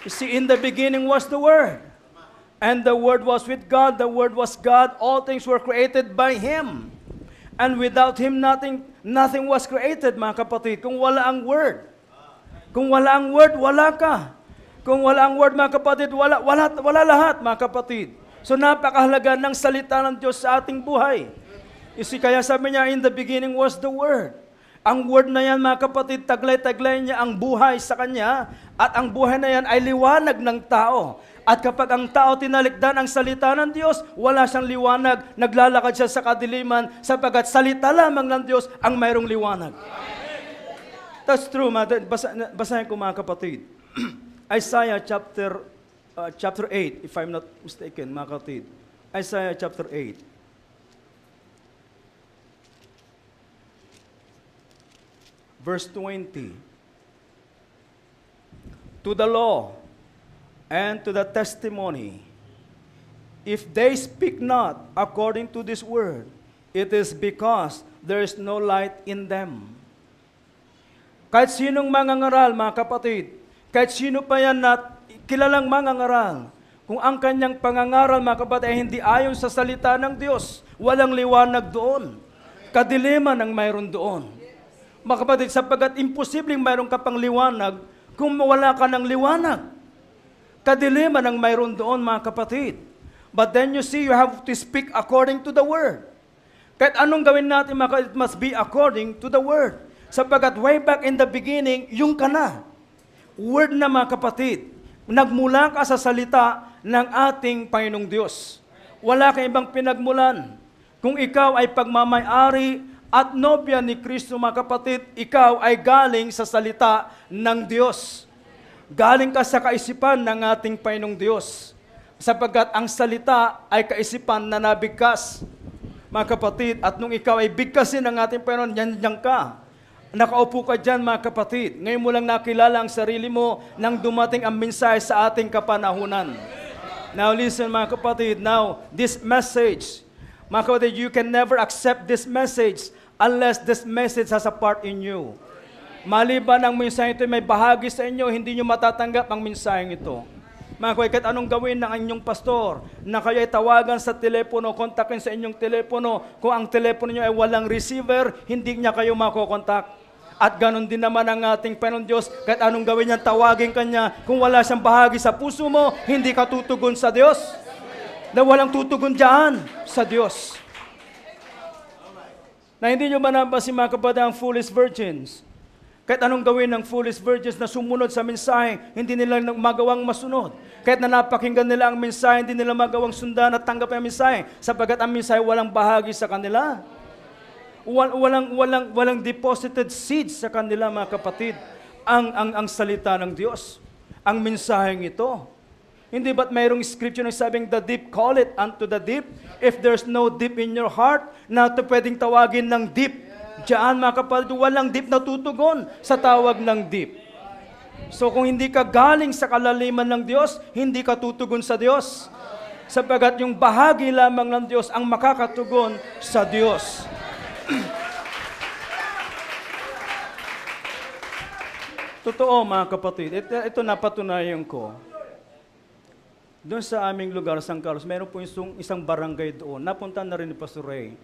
You see, in the beginning was the Word. And the Word was with God. The Word was God. All things were created by Him. And without Him, nothing was created, mga kapatid. Kung wala ang Word. Kung wala ang Word, wala ka. Kung wala ang Word, mga kapatid, wala lahat, mga kapatid. So napakahalaga ng salita ng Diyos sa ating buhay. You see, kaya sabi niya, in the beginning was the Word. Ang Word na yan, mga kapatid, taglay-taglay niya ang buhay sa Kanya, at ang buhay na yan ay liwanag ng tao. At kapag ang tao tinalikdan ang salita ng Diyos, wala siyang liwanag, naglalakad siya sa kadiliman, sapagkat salita lamang ng Diyos ang mayroong liwanag. That's true, basahin ko mga kapatid. Isaiah chapter 8, if I'm not mistaken, mga kapatid. Isaiah chapter 8. Verse 20, to the law and to the testimony, if they speak not according to this word, it is because there is no light in them. Kahit sinong mangangaral, mga kapatid, kahit sino pa yan na kilalang mangangaral, kung ang kanyang pangangaral, mga kapatid, ay hindi ayon sa salita ng Diyos, walang liwanag doon. Kadiliman ang mayroon doon. Mga kapatid, sapagkat imposibleng mayroon ka pang liwanag kung wala ka ng liwanag. Kadiliman ang mayroon doon, mga kapatid. But then you see, you have to speak according to the Word. Kahit anong gawin natin, mga kapatid, it must be according to the Word. Sapagkat way back in the beginning, yung ka na. Word na, mga kapatid. Nagmula ka sa salita ng ating Panginoong Diyos. Wala kang ibang pinagmulan. Kung ikaw ay pagmamay-ari at nobya ni Kristo, mga kapatid, ikaw ay galing sa salita ng Diyos. Galing ka sa kaisipan ng ating Panginoong Diyos. Sapagkat ang salita ay kaisipan na nabigkas. mga kapatid, at nung ikaw ay bigkasin ng ating Panginoon, yan ka. Nakaupo ka dyan, mga kapatid. Ngayon mo lang nakilala ang sarili mo nang dumating ang mensahe sa ating kapanahunan. Now listen, mga kapatid, now this message, mga kapatid, you can never accept this message unless this message has a part in you. Maliban ang mensahe ito may bahagi sa inyo, hindi nyo matatanggap ang mensahe ito. Mga kapatid, kahit anong gawin ng inyong pastor, na kayo ay tawagan sa telepono, kontakin sa inyong telepono, kung ang telepono nyo ay walang receiver, hindi niya kayo makokontak. At ganon din naman ang ating Panginoon Diyos, kahit anong gawin niya, tawagin ka niya, kung wala siyang bahagi sa puso mo, hindi ka tutugon sa Diyos. Na walang tutugon dyan sa Diyos. Na hindi nyo ba napansin, mga kapatid, ang foolish virgins? Kahit anong gawin ng foolish virgins na sumunod sa mensahe, hindi nila magawang masunod. Kahit na napakinggan nila ang mensahe, hindi nila magawang sundan at tanggapin ang mensahe, sapagkat ang mensahe walang bahagi sa kanila. Walang deposited seeds sa kanila, mga kapatid, ang salita ng Diyos, ang mensaheng ito. Hindi ba't mayroong scripture na sabing, the deep call it unto the deep? If there's no deep in your heart, na ito pwedeng tawagin ng deep. Diyan, mga kapatid, walang deep na tutugon sa tawag ng deep. So kung hindi ka galing sa kalaliman ng Diyos, hindi ka tutugon sa Diyos. Sapagat yung bahagi lamang ng Diyos ang makakatugon sa Diyos. Totoo, mga kapatid, ito napatunayan ko. Doon sa aming lugar, San Carlos, meron po isang barangay doon. Napunta na rin ni Pastor Ray.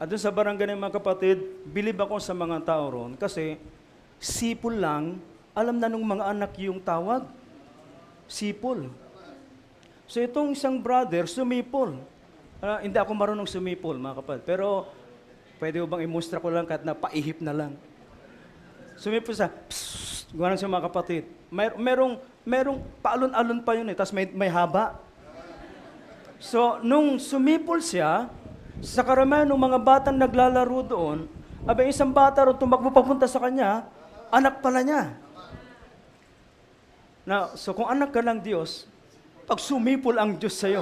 At doon sa barangay ng mga kapatid, bilib ako sa mga tao ron kasi sipol lang, alam na nung mga anak yung tawag. Sipol. So itong isang brother, sumipol. Hindi ako marunong sumipol, mga kapatid. Pero pwede ko bang imustra ko lang kahit na paihip na lang. Sumipol sa, psst, gano'n sa mga kapatid. Merong paalon-alon pa yun tapos may haba. So nung sumipol siya, sa karamihan ng mga batang naglalaro doon, abay isang bata ron tumakbo papunta sa kanya, anak pala niya. So kung anak ka ng Diyos, pag sumipol ang Diyos sa'yo,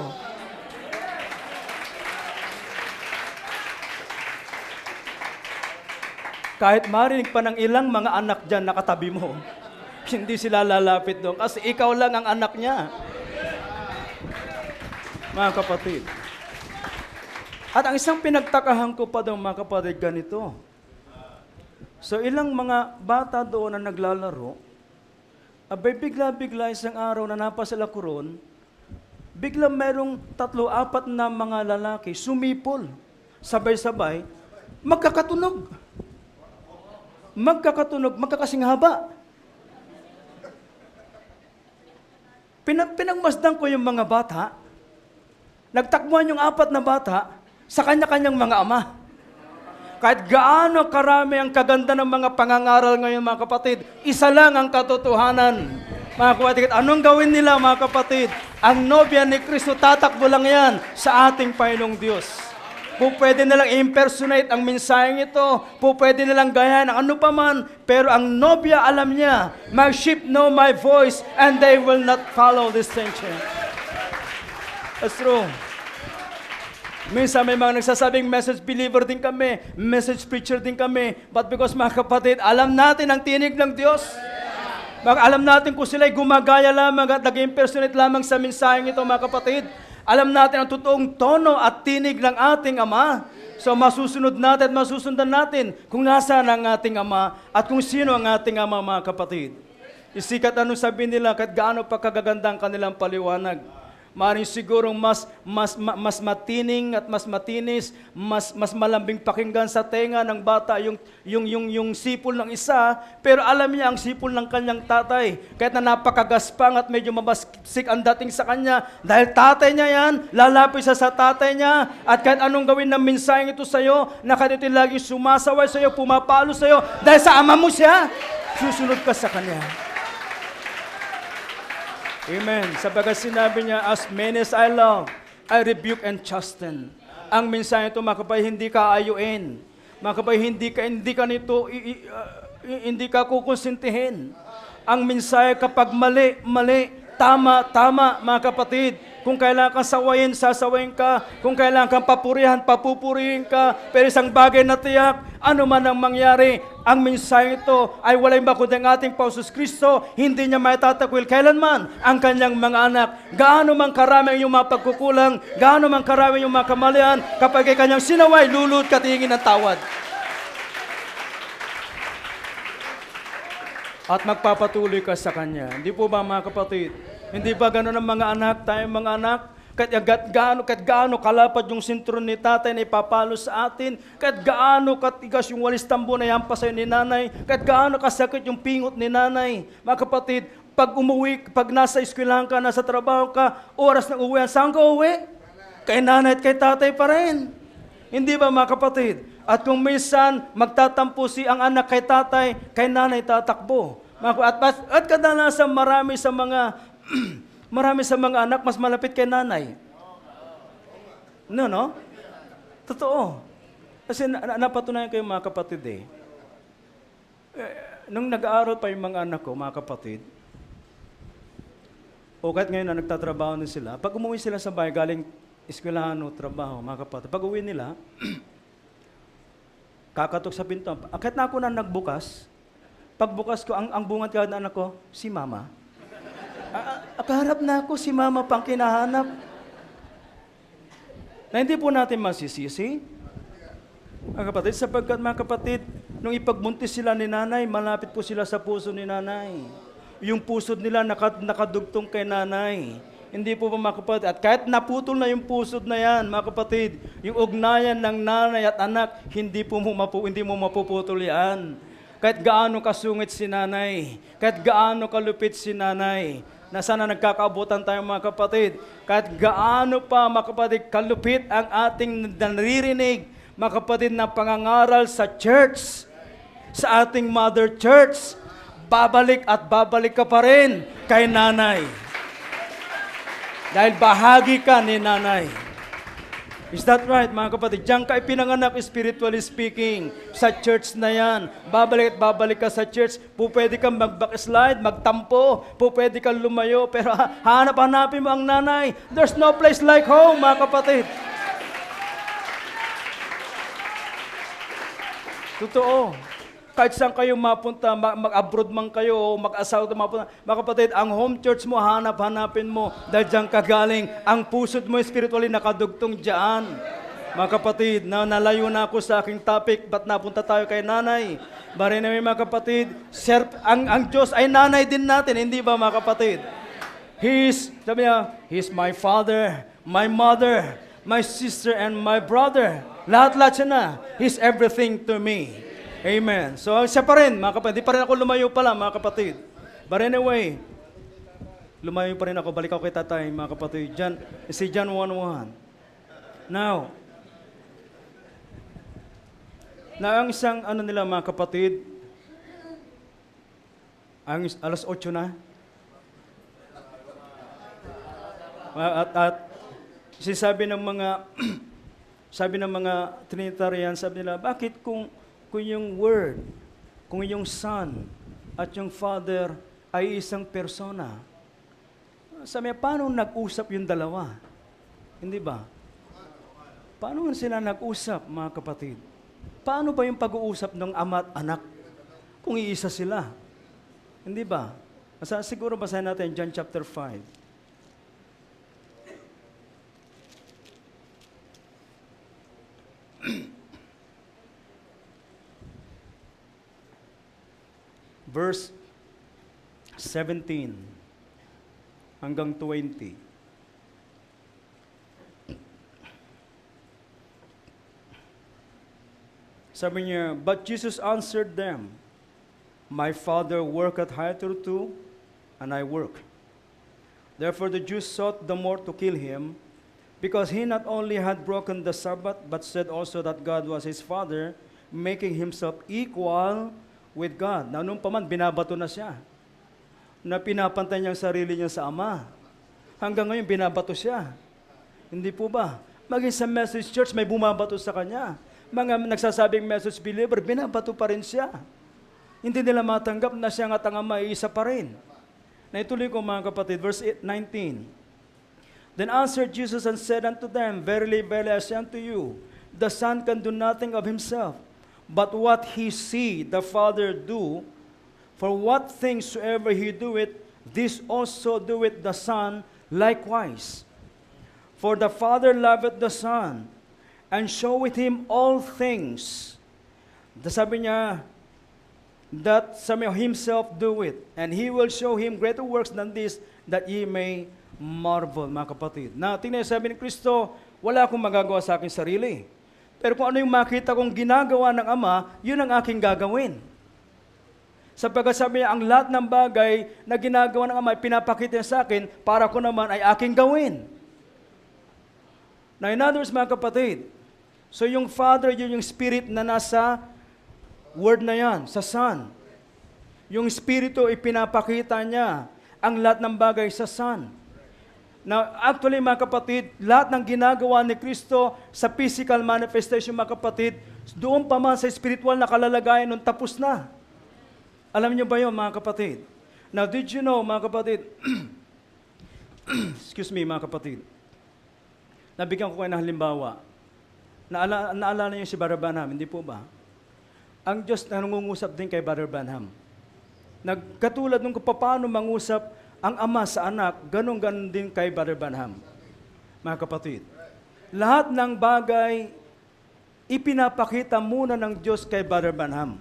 kahit marinig pa ng ilang mga anak dyan nakatabi mo, hindi sila lalapit doon kasi ikaw lang ang anak niya. Mga kapatid. At ang isang pinagtakahan ko pa doon, mga kapatid, ganito. So ilang mga bata doon na naglalaro, abay bigla-bigla isang araw na napasala ko ron, bigla merong 3-4 na mga lalaki sumipol, sabay-sabay, magkakatunog, magkakasing haba. Pinagmasdan ko yung mga bata, nagtakbuhan yung 4 na bata, sa kanya-kanyang mga ama. Kahit gaano karami ang kaganda ng mga pangangaral ngayon, mga kapatid, isa lang ang katotohanan. Mga kapatid, anong gawin nila, mga kapatid? Ang nobya ni Kristo, tatakbo lang yan sa ating Panginoong Diyos. Pwede nilang impersonate ang mensaheng ito, pwede nilang gayahin ang ano pa man, pero ang nobya alam niya, my sheep know my voice, and they will not follow this thing. That's true. Minsan may mga nagsasabing message believer din kami, message preacher din kami, but because, mga kapatid, alam natin ang tinig ng Diyos. Alam natin kung sila'y gumagaya lamang at nag-impersonate lamang sa mensaheng ito, mga kapatid. Alam natin ang totoong tono at tinig ng ating Ama. So masusunod natin at masusundan natin kung nasaan ang ating Ama at kung sino ang ating Ama, mga kapatid. Isikat anong sabihin nila kahit gaano pa kagaganda ang kanilang paliwanag. Maaaring sigurong mas matining at mas matinis, mas malambing pakinggan sa tenga ng bata yung sipol ng isa, pero alam niya ang sipol ng kanyang tatay. Kahit na napakagaspang at medyo mabasik ang dating sa kanya, dahil tatay niya yan, lalapit siya sa tatay niya, at kahit anong gawin ng mensaheng ito sa'yo, na kahit ito lagi sumasaway sa'yo, pumapalo sa'yo, dahil sa ama mo siya, susunod ka sa kanya. Amen. Sabagat sinabi niya, as many as I love, I rebuke and chasten. Ang mensahe ito, mga kapatid, hindi ka ayuin. Mga kapatid, hindi ka kukonsintihin. Ang mensahe kapag mali, tama, mga kapatid, Kung kailangan kang sawayin, sasawayin ka. Kung kailangan kang papurihan, papupurihin ka. Pero isang bagay na tiyak, ano man ang mangyari, ang mensahe ito ay walay bakod ang ating Pausos Kristo. Hindi niya maitatakwil kailanman ang kanyang mga anak. Gaano man karami ang iyong mga pagkukulang, gaano man karami ang iyong mga kamalian, kapag kay kanyang sinaway, lulud ka tingin ng tawad. At magpapatuloy ka sa Kanya. Hindi po ba mga kapatid? Hindi ba gano'n ang mga anak, tayong mga anak? Kahit gaano kalapad yung sintron ni tatay na ipapalo sa atin, kahit gaano katigas yung walis tambo na yampa sa'yo ni nanay, kahit gaano kasakit yung pingot ni nanay. Mga kapatid, pag umuwi, pag nasa eskwelahan ka, nasa trabaho ka, oras ng uwihan, saan ka uwi? Kay nanay at kay tatay pa rin. Hindi ba mga kapatid? At kung minsan magtatampo si ang anak kay tatay, kay nanay tatakbo. At kadalasan marami sa mga marami sa mga anak mas malapit kay nanay. No? Totoo. Kasi napatunayan ko yung mga kapatid nung nag-aaral pa yung mga anak ko, mga kapatid, o kahit ngayon na nagtatrabaho na sila, pag umuwi sila sa bahay galing eskwelahan o trabaho, mga kapatid, pag uwi nila, kakatok sa pinto. Kahit na ako na nagbukas, pagbukas ko, ang bungad ka na anak ko, si mama. Akaharap na ako, si mama pang kinahanap. Na hindi po natin masisisi. Mga kapatid, sapagkat mga kapatid, nung ipagbuntis sila ni nanay, malapit po sila sa puso ni nanay. Yung puso nila nakadugtong kay nanay. Hindi po ba mga kapatid? At kahit naputol na yung pusod na yan, mga kapatid, yung ugnayan ng nanay at anak, hindi mo mapuputol yan. Kahit gaano kasungit si nanay, kahit gaano kalupit si nanay, na sana nagkakaabutan tayo mga kapatid, kahit gaano pa mga kapatid kalupit ang ating naririnig, mga kapatid, na pangangaral sa church, sa ating mother church, babalik at babalik ka pa rin kay nanay. Dahil bahagi ka ni nanay. Is that right, mga kapatid? Diyan ka ipinanganak, spiritually speaking, sa church na yan. Babalik at babalik ka sa church. Pwede kang mag-backslide, magtampo. Pwede kang lumayo. Pero hanapin mo ang nanay. There's no place like home, mga kapatid. Totoo. Kahit saan kayo mapunta, mag-abroad man kayo o mag-asawa mapunta, mga kapatid, ang home church mo, hanapin mo, dahil dyan ka galing, ang pusod mo spiritually nakadugtong dyan. Mga kapatid, nalayo na ako sa aking topic, ba't napunta tayo kay nanay? Bari namin mga kapatid, ang Diyos ay nanay din natin, hindi ba mga kapatid? Sabi niya, He's my father, my mother, my sister, and my brother. Lahat-lahat siya na. He's everything to me. Amen. So, siya pa rin, mga kapatid. Di pa rin ako lumayo pala, mga kapatid. But anyway, lumayo pa rin ako. Balik ako kay tatay, mga kapatid. Si John 1:1. Now, ang isang nila, mga kapatid, ang alas 8 na. At sabi ng mga Trinitarian, sabi nila, bakit kung yung Word, kung yung Son, at yung Father ay isang persona, sabi niya, paano nag-usap yung dalawa? Hindi ba? Paano sila nag-usap, mga kapatid? Paano ba yung pag-uusap ng ama at anak kung iisa sila? Hindi ba? Siguro basahin natin John chapter 5. Verse 17 hanggang 20. Sabi niya, but Jesus answered them, my Father worketh hitherto, and I work. Therefore the Jews sought the more to kill him, because he not only had broken the Sabbath, but said also that God was his Father, making himself equal with God. Na nung paman, binabato na siya. Na pinapantay niya ang sarili niya sa Ama. Hanggang ngayon, binabato siya. Hindi po ba? Maging sa Message Church, may bumabato sa kanya. Mga nagsasabing message believer, binabato pa rin siya. Hindi nila matanggap na siya at ang Ama ay isa pa rin. Na ituloy ko mga kapatid, verse 19. Then answered Jesus and said unto them, Verily, verily, I say unto you, the Son can do nothing of himself, but what he see the Father do. For what things soever he doeth, this also doeth the Son likewise. For the Father loveth the Son, and showeth him all things. Sabi niya, that himself do it, and he will show him greater works than this, that ye may marvel, mga kapatid. Na tingnan, sabi ni Kristo, wala akong magagawa sa aking sarili. Pero kung ano yung makita kong ginagawa ng Ama, yun ang aking gagawin. Sapagkat sabi niya, ang lahat ng bagay na ginagawa ng Ama, pinapakita niya sa akin, para ko naman ay aking gawin. Now, in other words, mga kapatid, so yung Father, yun yung Spirit na nasa Word na yan, sa Son. Yung Espiritu, ipinapakita niya ang lahat ng bagay sa Son. Now, actually, mga kapatid, lahat ng ginagawa ni Kristo sa physical manifestation, mga kapatid, doon pa man sa spiritual na kalalagayan nun, tapos na. Alam niyo ba yun, mga kapatid? Now, did you know, mga kapatid, excuse me, mga kapatid, nabigyan ko kayo ng halimbawa. Naalala niyo si Brother Branham, hindi po ba? Ang Diyos na nangungusap din kay Brother Branham. Nagkatulad nung paano mangusap ang Ama sa anak, ganun din kay Brother Branham. Mga kapatid, lahat ng bagay ipinapakita muna ng Diyos kay Brother Branham.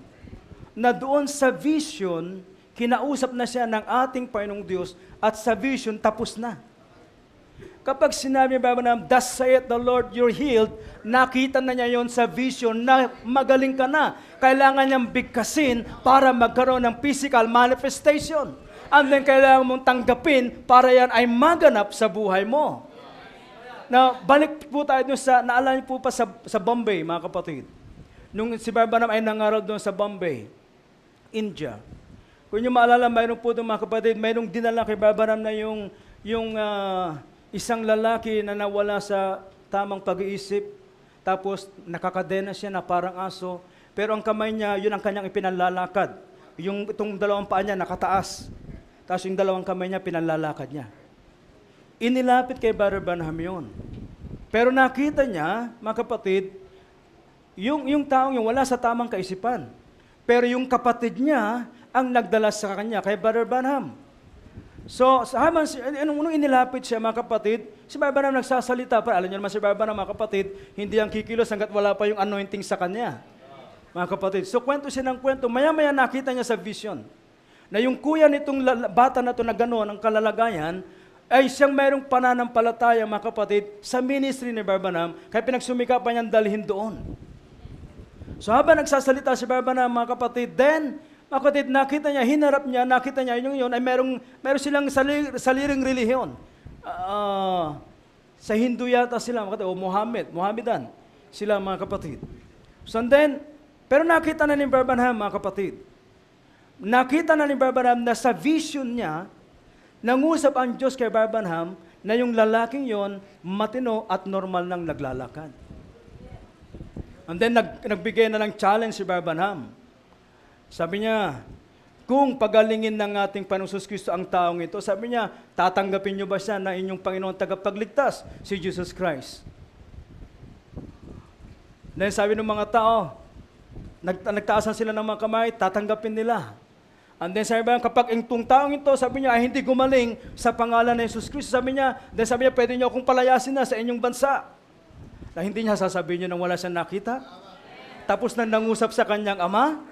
Na doon sa vision, kinausap na siya ng ating Panginoong Diyos at sa vision tapos na. Kapag sinabi ni Brother Branham, thus saith the Lord, you're healed, nakita na niya yon sa vision na magaling ka na. Kailangan niyang bigkasin para magkaroon ng physical manifestation. And then kailangan mong tanggapin para yan ay maganap sa buhay mo. Now, balik po tayo dun sa, naalala niyo po pa sa Bombay, mga kapatid. Nung si Brother Branham ay nangaral doon sa Bombay, India. Kung niyo maalala, mayroon po doon, mga kapatid, mayroong dinala kay Brother Branham na yung isang lalaki na nawala sa tamang pag-iisip, tapos nakakadena siya na parang aso, pero ang kamay niya, yun ang kanyang ipinalalakad. Itong dalawang paa niya nakataas, tapos yung dalawang kamay niya, pinalalakad niya. Inilapit kay Brother Branham yun. Pero nakita niya, mga kapatid, yung taong yung wala sa tamang kaisipan. Pero yung kapatid niya, ang nagdala sa kanya, kay Brother Branham. So, nung inilapit siya, mga kapatid, si Brother Branham nagsasalita. Pero alam niyo naman si Brother Branham, mga kapatid, hindi ang kikilos hanggat wala pa yung anointing sa kanya. Mga kapatid. So, kwento siya ng kwento. Maya-maya nakita niya sa vision na yung kuya nitong bata na ito na gano'n, ang kalalagayan, ay siyang mayroong pananampalataya, mga kapatid, sa ministry ni Brother Branham, kaya pinagsumikapan niyang dalhin doon. So, habang nagsasalita si Brother Branham, mga kapatid, then, mga kapatid, nakita niya, hinarap niya, nakita niya, yun ay meron silang sariling relihiyon. Sa Hindu yata sila, mga kapatid, o Mohammedan, sila, mga kapatid. So, and then, pero nakita na ni Brother Branham, mga kapatid, nakita na ni Brother Branham na sa vision niya, nangusap ang Diyos kay Brother Branham na yung lalaking yon matino at normal nang naglalakad. And then, nagbigay na ng challenge si Brother Branham. Sabi niya, kung pagalingin ng ating Panginoong Jesus Kristo ang taong ito, sabi niya, tatanggapin niyo ba siya na inyong Panginoon tagapagligtas, si Jesus Christ? Then sabi ng mga tao, nagtaasan sila ng mga kamay, tatanggapin nila. And then sabi niya, kapag itong taong ito, sabi niya, ay hindi gumaling sa pangalan ng Jesus Kristo, sabi niya, pwede niyo akong palayasin na sa inyong bansa. Na hindi niya sasabihin niyo nang wala siyang nakita. Tapos nang nangusap sa kanyang ama,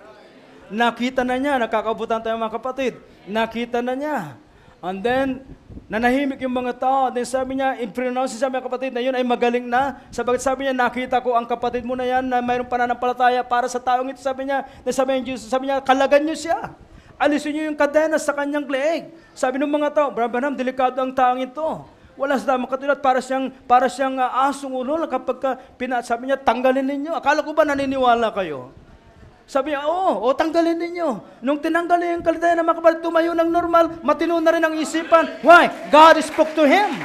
nakita na niya, nakakabutan tayo mga kapatid, nakita na niya. And then, nanahimik yung mga tao. Then sabi niya, in-pronounce sa mga kapatid na yun ay magaling na. Sabi niya, nakita ko ang kapatid mo na yan na mayroong pananampalataya para sa taong ito. Sabi niya, kalagan niyo siya. Alisin niyo yung kadena sa kanyang leeg. Sabi ng mga tao, Brother Branham, delikado ang taong ito. Wala sa tamang katulad, para siyang asong ulo. Sabi niya, tanggalin ninyo. Akala ko ba naniniwala kayo? Sabi niya, tanggalin ninyo. Nung tinanggal niya yung kalitayan ng mga kapatid, tumayo ng normal, matino na rin ang isipan. Why? God spoke to him.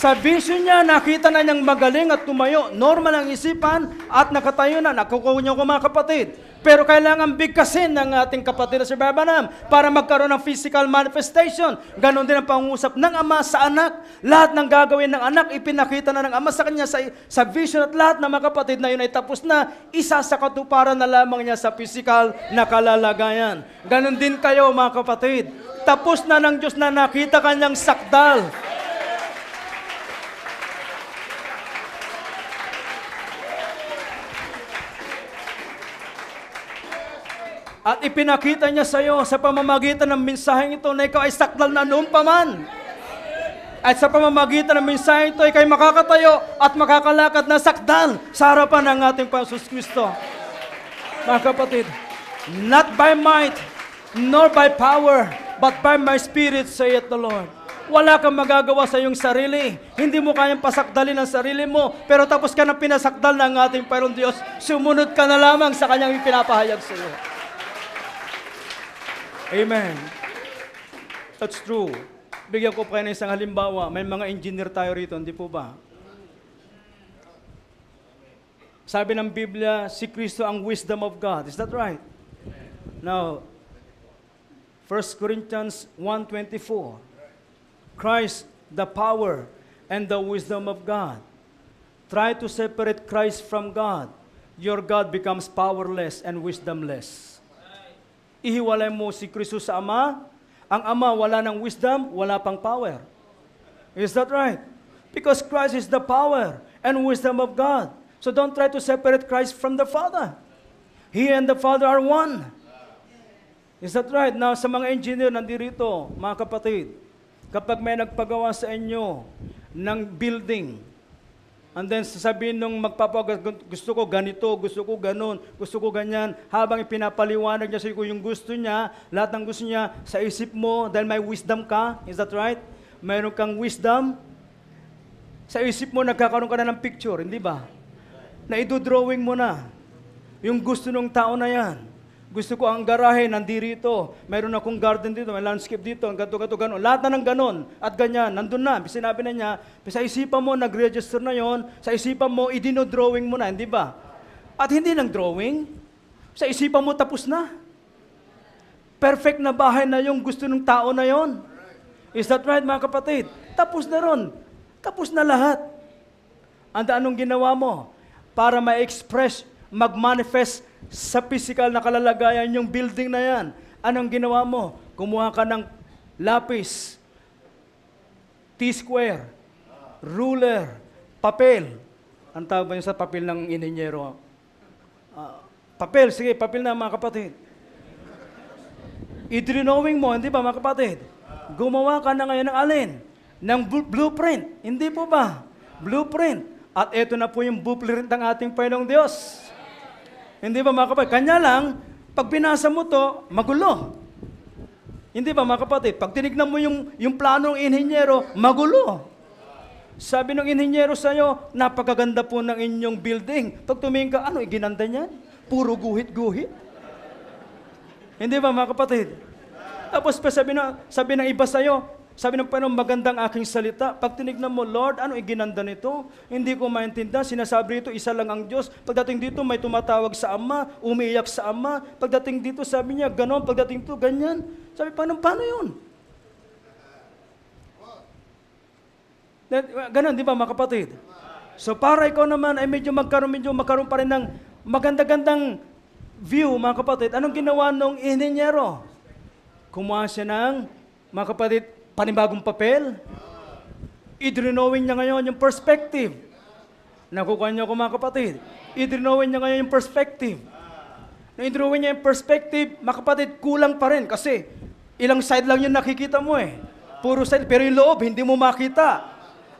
Sa vision niya, nakita na niyang magaling at tumayo. Normal ang isipan at nakatayo na. Nakukuha niyo ko mga kapatid. Pero kailangan bigkasin ng ating kapatid na si Babanam para magkaroon ng physical manifestation. Ganon din ang pangungusap ng ama sa anak. Lahat ng gagawin ng anak, ipinakita na ng ama sa kanya sa vision at lahat ng mga kapatid na yun ay tapos na. Isa sa katuparan na lamang niya sa physical na kalalagayan. Ganon din kayo mga kapatid. Tapos na ng Diyos na nakita kanyang sakdal. At ipinakita niya sa iyo sa pamamagitan ng mensaheng ito na ikaw ay sakdal na noon pa man. At sa pamamagitan ng mensaheng ito, ikaw ay makakatayo at makakalakad na sakdal sa harapan ng ating Panginoon Kristo. Mga kapatid, not by might, nor by power, but by my Spirit, saith the Lord. Wala kang magagawa sa iyong sarili. Hindi mo kayang pasakdalin ang sarili mo. Pero tapos ka na pinasakdal ng ating Panginoon Diyos, sumunod ka na lamang sa kanyang ipinapahayag sa iyo. Amen. That's true. Bigyan ko pa kayo ng isang halimbawa. May mga engineer tayo rito, hindi po ba? Sabi ng Biblia, si Kristo ang wisdom of God. Is that right? Now, 1 Corinthians 1:24. Christ, the power and the wisdom of God. Try to separate Christ from God. Your God becomes powerless and wisdomless. Ihiwalay mo si Kristo sa Ama. Ang Ama wala ng wisdom, wala pang power. Is that right? Because Christ is the power and wisdom of God. So don't try to separate Christ from the Father. He and the Father are one. Is that right? Now, sa mga engineer nandirito, mga kapatid, kapag may nagpagawa sa inyo ng building, and then sasabihin nung magpapagawa, gusto ko ganito, gusto ko ganon, gusto ko ganyan, habang ipinapaliwanag niya sa iyo yung gusto niya, lahat ng gusto niya sa isip mo, dahil may wisdom ka, is that right? Mayroon kang wisdom, sa isip mo nagkakaroon ka na ng picture, hindi ba? Na idodrawing mo na yung gusto ng tao na yan. Gusto ko ang garahe, nandirito. Mayroon akong garden dito, may landscape dito, gato, ganon. Lahat na ng ganon at ganyan, nandun na. Sinabi na niya, sa isipan mo, nag-register na yon. Sa isipan mo, idino-drawing mo na, hindi ba? At hindi ng drawing. Sa isipan mo, tapos na. Perfect na bahay na yung gusto ng tao na yon. Is that right, mga kapatid? Tapos na ron. Tapos na lahat. Anong ginawa mo? Para ma-express, mag-manifest sa physical na kalalagayan yung building na yan. Anong ginawa mo? Kumuha ka ng lapis, T-square, ruler, papel. Ang tawag ba yun sa papel ng inhinyero? Papel, sige, papel na mga kapatid. I-drawing mo, hindi ba mga kapatid? Gumawa ka na ngayon ng alin? Ng blueprint. Hindi po ba? Blueprint. At ito na po yung blueprint ng ating Panginoong Diyos. Hindi ba mga kapatid? Kanya lang, pag binasa mo to, magulo. Hindi ba mga kapatid? Pag tinignan mo yung plano ng inhinyero, magulo. Sabi ng inhinyero sa'yo, napakaganda po ng inyong building. Pag tumingin ka, ano, iginanda niyan? Puro guhit-guhit. Hindi ba mga kapatid? Tapos pa sabi ng iba sa'yo, sabi ng Panginoon, magandang aking salita. Pag tinignan mo, Lord, ano iginanda nito? Hindi ko maintindihan. Sinasabi rito, isa lang ang Diyos. Pagdating dito, may tumatawag sa Ama, umiiyak sa Ama. Pagdating dito, sabi niya, ganon. Pagdating dito, ganyan. Sabi, paano yun? Ganon, di ba mga kapatid? So para ikaw naman ay medyo magkaroon pa rin ng maganda-gandang view, mga kapatid. Anong ginawa nung inhinyero? Kumuha siya ng, mga kapatid, panibagong papel. I-drawing niya ngayon yung perspective. Nakukuha niyo ko mga kapatid. I-drawing niya ngayon yung perspective. Nung i-drawing niya yung perspective, mga kapatid, kulang pa rin kasi ilang side lang yung nakikita mo eh. Puro side, pero yung loob, hindi mo makita.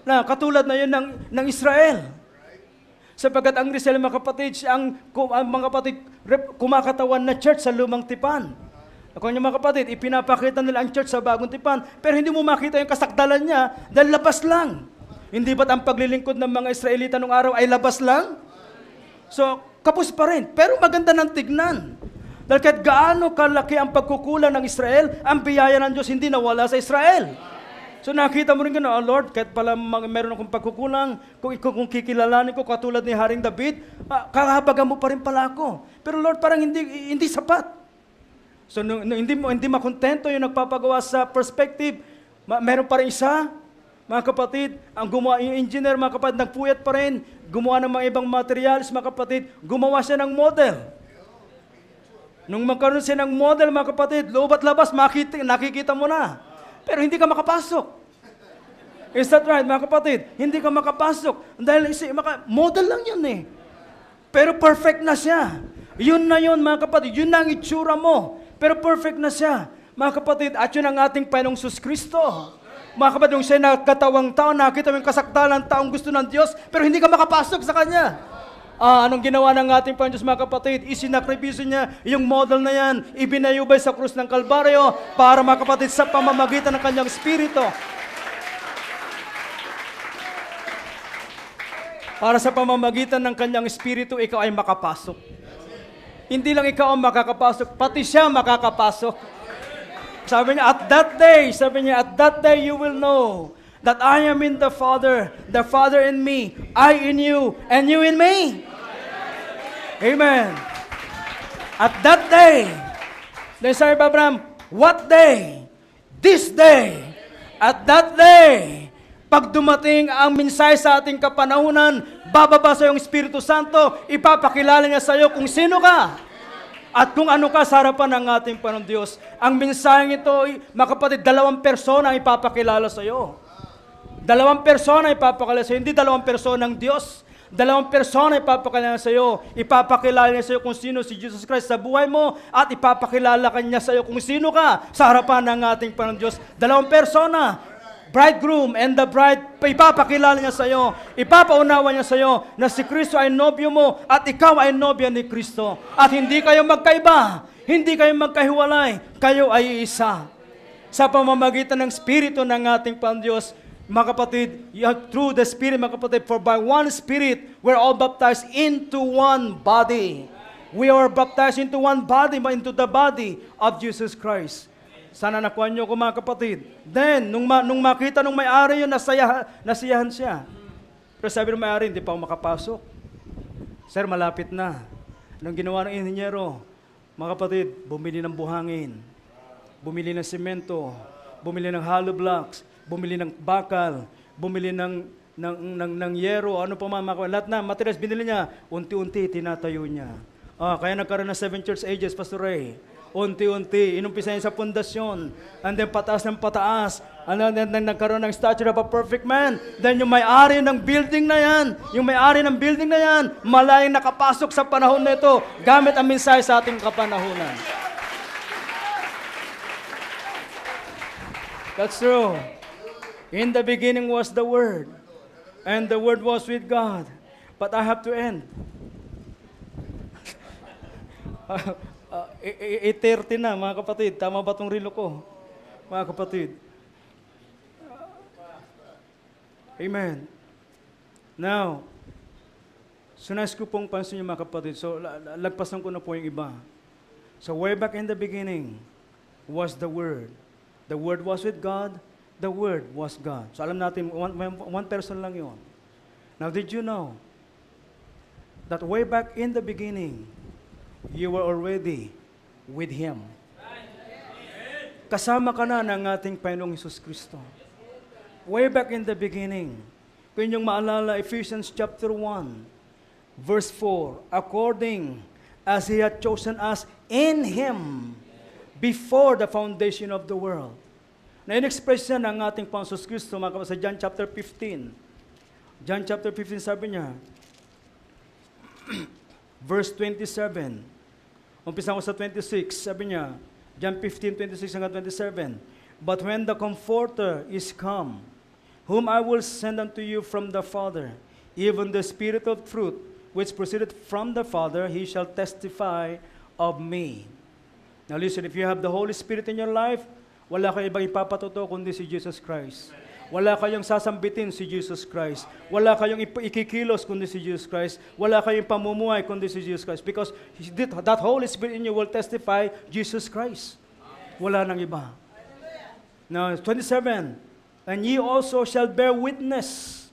Na katulad na yun ng Israel. Sapagkat ang Israel, mga kapatid, ang mga kapatid, kumakatawan na church sa lumang tipan. Ako niyo mga kapatid, ipinapakita nila ang church sa bagong tipan, pero hindi mo makita yung kasakdalan niya dahil labas lang. Hindi ba't ang paglilingkod ng mga Israelita nung araw ay labas lang? So, kapos pa rin, pero maganda ng tignan. Dahil kahit gaano kalaki ang pagkukulang ng Israel, ang biyaya ng Diyos hindi nawala sa Israel. So nakita mo rin gano'n, oh Lord, kahit pala meron akong pagkukulang, kung kikilalanin ko katulad ni Haring David, kahabagan mo pa rin pala ako. Pero Lord, parang hindi sapat. So nung hindi makontento yung nagpapagawa sa perspective, meron pa rin isa, mga kapatid, yung engineer, mga kapatid, nagpuyat pa rin, gumawa ng mga ibang materials, mga kapatid, gumawa siya ng model. Nung magkaroon siya ng model, mga kapatid, loob at labas, nakikita mo na. Pero hindi ka makapasok. Is that right, mga kapatid? Hindi ka makapasok. Dahil model lang yun eh. Pero perfect na siya. Yun na yun, mga kapatid. Yun na ang itsura mo. Pero perfect na siya. Mga kapatid, at yun ang ating Panginoong Hesus Kristo. Mga kapatid, yung siya nagkatawang tao, nakita mo yung kasaktalan ng taong gusto ng Diyos, pero hindi ka makapasok sa Kanya. Anong ginawa ng ating Panginoon Diyos, mga kapatid? Isinakripisyo niya yung model na yan, ibinayubay sa krus ng Kalbaryo para, mga kapatid, sa pamamagitan ng Kanyang Espiritu. Para sa pamamagitan ng Kanyang Espiritu, ikaw ay makapasok. Hindi lang ikaw ang makakapasok, pati siya makakapasok. Sabi niya, at that day you will know that I am in the Father in me, I in you, and you in me. Amen. At that day, then sabi pa Abraham, what day? This day. At that day, pag dumating ang mensahe sa ating kapanahunan, bababa sa iyong Espiritu Santo, ipapakilala niya sa iyo kung sino ka. At kung ano ka sa harapan ng ating Panginoon Diyos. Ang mensaheng ito, mga kapatid, 2 persona ang ipapakilala sa iyo. 2 persona ipapakilala sa iyo, hindi 2 persona ng Diyos. 2 persona ipapakilala sa iyo. Ipapakilala niya sa iyo kung sino si Jesus Christ sa buhay mo at ipapakilala kanya sa iyo kung sino ka sa harapan ng ating Panginoon Diyos. 2 persona, bridegroom and the bride, ipapakilala niya sa iyo. Ipapaunawa niya sa iyo na si Kristo ay nobyo mo at ikaw ay nobya ni Kristo. At hindi kayo magkaiba, hindi kayo magkahiwalay, kayo ay isa. Sa pamamagitan ng Espiritu ng ating Panginoon Diyos, mga kapatid, through the Spirit, mga kapatid, for by one Spirit, we're all baptized into one body. We are baptized into one body, into the body of Jesus Christ. Sana nakuha niyo ko, mga kapatid. Then, nung makita nung may-ari yun, nasiyahan siya. Pero sabi ng may-ari, hindi pa ako makapasok. Sir, malapit na. Nung ginawa ng inhinyero, mga kapatid, bumili ng buhangin, bumili ng semento, bumili ng hollow blocks, bumili ng bakal, bumili ng yero, ano pa man, lahat na materials binili niya, unti-unti tinatayo niya. Kaya nagkaroon ng 7 church ages, Pastor Ray. Unti-unti, inumpisa niya sa pundasyon, and then pataas ng pataas, and then nagkaroon ng stature of a perfect man. Then yung may-ari ng building na yan, malayang nakapasok sa panahon na ito, gamit ang mensahe sa ating kapanahunan. That's true. In the beginning was the Word, and the Word was with God. But I have to end. 8:30 na, mga kapatid. Tama ba itong relo ko? Mga kapatid. Amen. Now, sunais ko pong pansin niyo, mga kapatid. So, lagpasan ko na po yung iba. So, way back in the beginning was the Word. The Word was with God. The Word was God. So alam natin, one person lang yun. Now, did you know that way back in the beginning, you were already with Him? Kasama ka na ng ating Panginoong Hesus Kristo. Way back in the beginning, kung inyong maalala, Ephesians chapter 1, verse 4, according as He had chosen us in Him before the foundation of the world. Na in-express niya ng ating Panginoong Hesus Kristo, mga kapatid, sa John chapter 15. John chapter 15, sabi niya, verse 27. Umpisa ko sa 26, sabi niya, John 15, 26 hanggang 27. But when the Comforter is come, whom I will send unto you from the Father, even the Spirit of truth, which proceedeth from the Father, He shall testify of me. Now listen, if you have the Holy Spirit in your life, wala kayong ibang ipapatuto kundi si Jesus Christ. Wala kayong sasambitin si Jesus Christ. Wala kayong ikikilos kundi si Jesus Christ. Wala kayong pamumuhay kundi si Jesus Christ. Because that Holy Spirit in you will testify Jesus Christ. Wala nang iba. Now, 27. and ye also shall bear witness,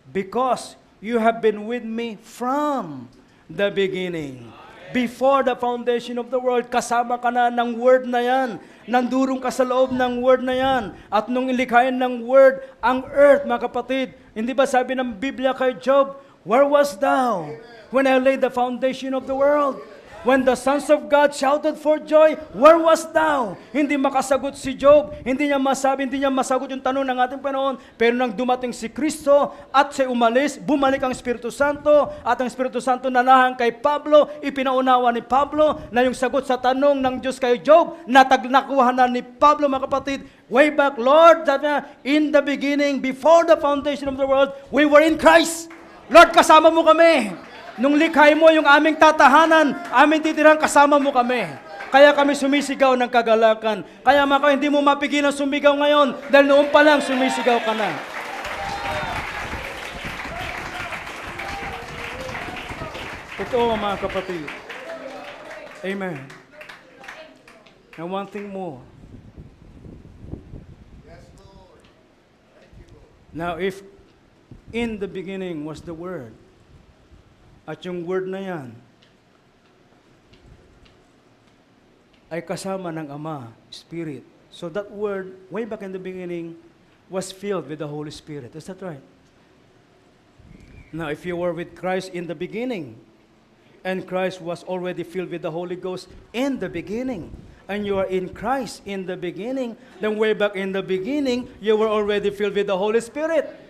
because you have been with me from the beginning. Before the foundation of the world, kasama ka na ng word na yan. Nandurong ka sa loob ng word na yan. At nung ilikhain ng word, ang earth, mga kapatid, hindi ba sabi ng Biblia kay Job, where was thou when I laid the foundation of the world? When the sons of God shouted for joy, where was thou? Hindi makasagot si Job, hindi niya masagot yung tanong ng ating Panginoon. Pero nang dumating si Kristo at siya umalis, bumalik ang Espiritu Santo, at ang Espiritu Santo nanahan kay Pablo, ipinaunawa ni Pablo na yung sagot sa tanong ng Diyos kay Job, nakuha na ni Pablo, mga kapatid. Way back, Lord, in the beginning, before the foundation of the world, we were in Christ. Lord, kasama mo kami. Nung likhay mo yung aming tatahanan, aming titirang, kasama mo kami. Kaya kami sumisigaw ng kagalakan. Kaya hindi mo mapigilan sumigaw ngayon dahil noon pa lang sumisigaw ka na. Totoo, mga kapatid. Amen. And one thing more. Now, if in the beginning was the Word, at yung word na yan ay kasama ng Ama, Spirit. So that word, way back in the beginning, was filled with the Holy Spirit. Is that right? Now, if you were with Christ in the beginning, and Christ was already filled with the Holy Ghost in the beginning, and you are in Christ in the beginning, then way back in the beginning, you were already filled with the Holy Spirit.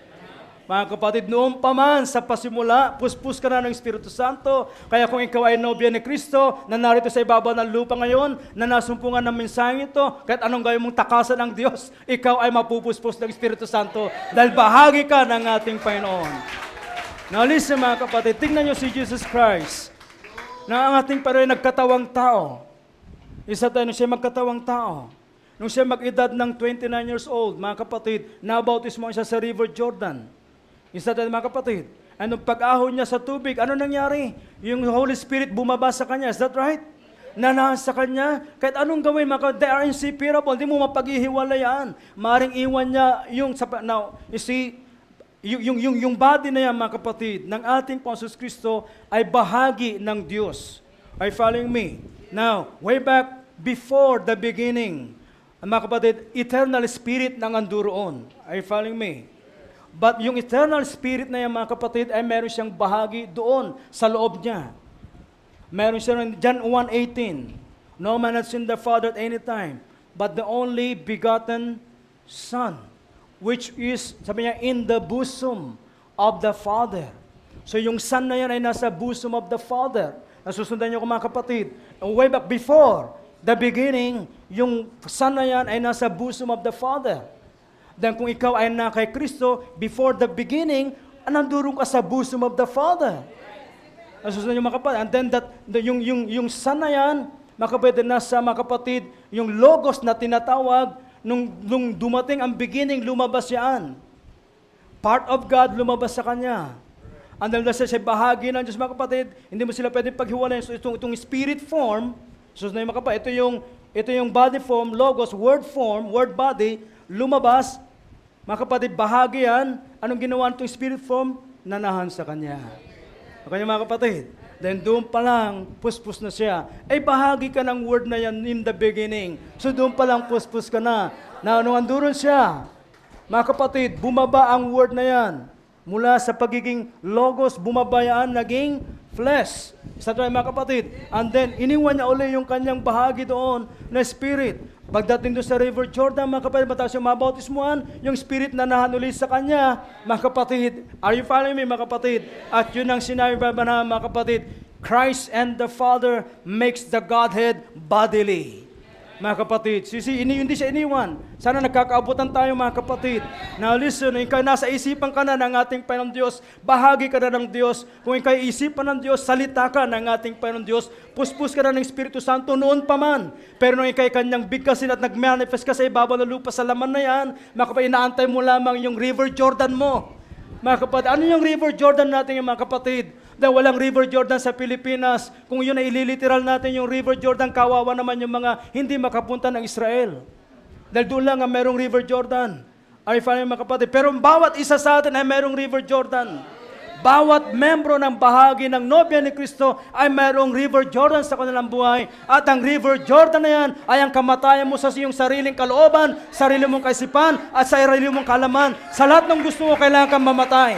Mga kapatid, noong pa man sa pasimula, puspos ka na ng Espiritu Santo. Kaya kung ikaw ay nobya ni Kristo, na narito sa ibabaw ng lupa ngayon, na nasumpungan ng mensaheng ito, kahit anong gawin mong takasan ng Diyos, ikaw ay mapupuspos ng Espiritu Santo dahil bahagi ka ng ating Panginoon. Now listen, mga kapatid, tingnan nyo si Jesus Christ, na ang ating Panginoon nagkatawang tao. Isa tayo, nung siya magkatawang tao, nung siya mag-edad ng 29 years old, mga kapatid, nabautismo siya sa River Jordan. Isa tayo, mga kapatid. And nung pag-ahon niya sa tubig, ano nangyari? Yung Holy Spirit bumaba sa kanya. Is that right? Nanahan sa kanya. Kahit anong gawin, they are inseparable. Hindi mo mapaghihiwalayan. Maring iwan niya yung, now, you see, yung body na yan, mga kapatid, ng ating Panginoon Jesus Kristo ay bahagi ng Diyos. Are you following me? Now, way back before the beginning, mga kapatid, eternal spirit nang andoroon. Are you following me? But yung eternal spirit na yan, mga kapatid, ay meron siyang bahagi doon sa loob niya. Meron siya rin, John 1:18, no man has seen the Father at any time, but the only begotten Son, which is, sabi niya, in the bosom of the Father. So yung Son na yan ay nasa bosom of the Father. Nasusundan niyo ko, mga kapatid. Way back before the beginning, yung Son na yan ay nasa bosom of the Father. Then kung ikaw ay na kay Kristo, before the beginning, nandurong ka sa bosom of the Father. Nasusunod yung mga kapatid. And then yung Son na yan, mga kapatid, nasa mga kapatid, yung Logos na tinatawag, nung dumating ang beginning, lumabas yan. Part of God, lumabas sa Kanya. And then nasa siya bahagi ng Diyos, mga kapatid, hindi mo sila pwedeng paghiwalayin. So itong spirit form, susunod yung mga kapatid, ito yung body form, Logos, word form, word body, lumabas. Mga kapatid, bahagi yan. Anong ginawa nitong spirit form? Nanahan sa Kanya. Okay, mga kapatid? Then doon pa lang, puspos na siya. Ay bahagi ka ng word na yan in the beginning. So doon pa lang, puspos ka na. Na nung anduron siya, mga kapatid, bumaba ang word na yan. Mula sa pagiging Logos, bumaba yan, naging flesh. Sa tayo, mga kapatid. And then, iniwan niya uli yung kanyang bahagi doon na spirit. Pagdating doon sa River Jordan, mga kapatid, matapos yung mabautismuhan, yung spirit na nahanulit sa kanya, mga kapatid, are you following me, mga kapatid? At yun ang sinabi ba na, mga kapatid, Christ and the Father makes the Godhead bodily. Mga kapatid, hindi siya iniwan. Sana nagkakaabutan tayo, mga kapatid. Now listen, ikaw nasa isipan ka na ng ating Panginoon Diyos, bahagi ka na ng Diyos. Kung ikaw isipan ng Diyos, salita ka ng ating Panginoon Diyos, puspos ka na ng Espiritu Santo noon pa man. Pero nung ikaw kanyang bigkasin at nag-manifest ka sa ibabaw ng lupa sa laman na yan, mga kapatid, inaantay mo lamang yung River Jordan mo. Mga kapatid, ano yung River Jordan natin, yung mga kapatid? Dahil walang River Jordan sa Pilipinas. Kung yun ay ililiteral natin yung River Jordan, kawawa naman yung mga hindi makapunta ng Israel. Dahil doon lang ang merong River Jordan. Are you following mga kapatid? Pero bawat isa sa atin ay mayroong River Jordan. Bawat membro ng bahagi ng nobya ni Kristo ay mayroong River Jordan sa kanilang buhay. At ang River Jordan na yan ay ang kamatayan mo sa iyong sariling kalooban, sarili mong kaisipan, at sa sarili mong kalaman. Sa lahat ng gusto mo, kailangan kang mamatay.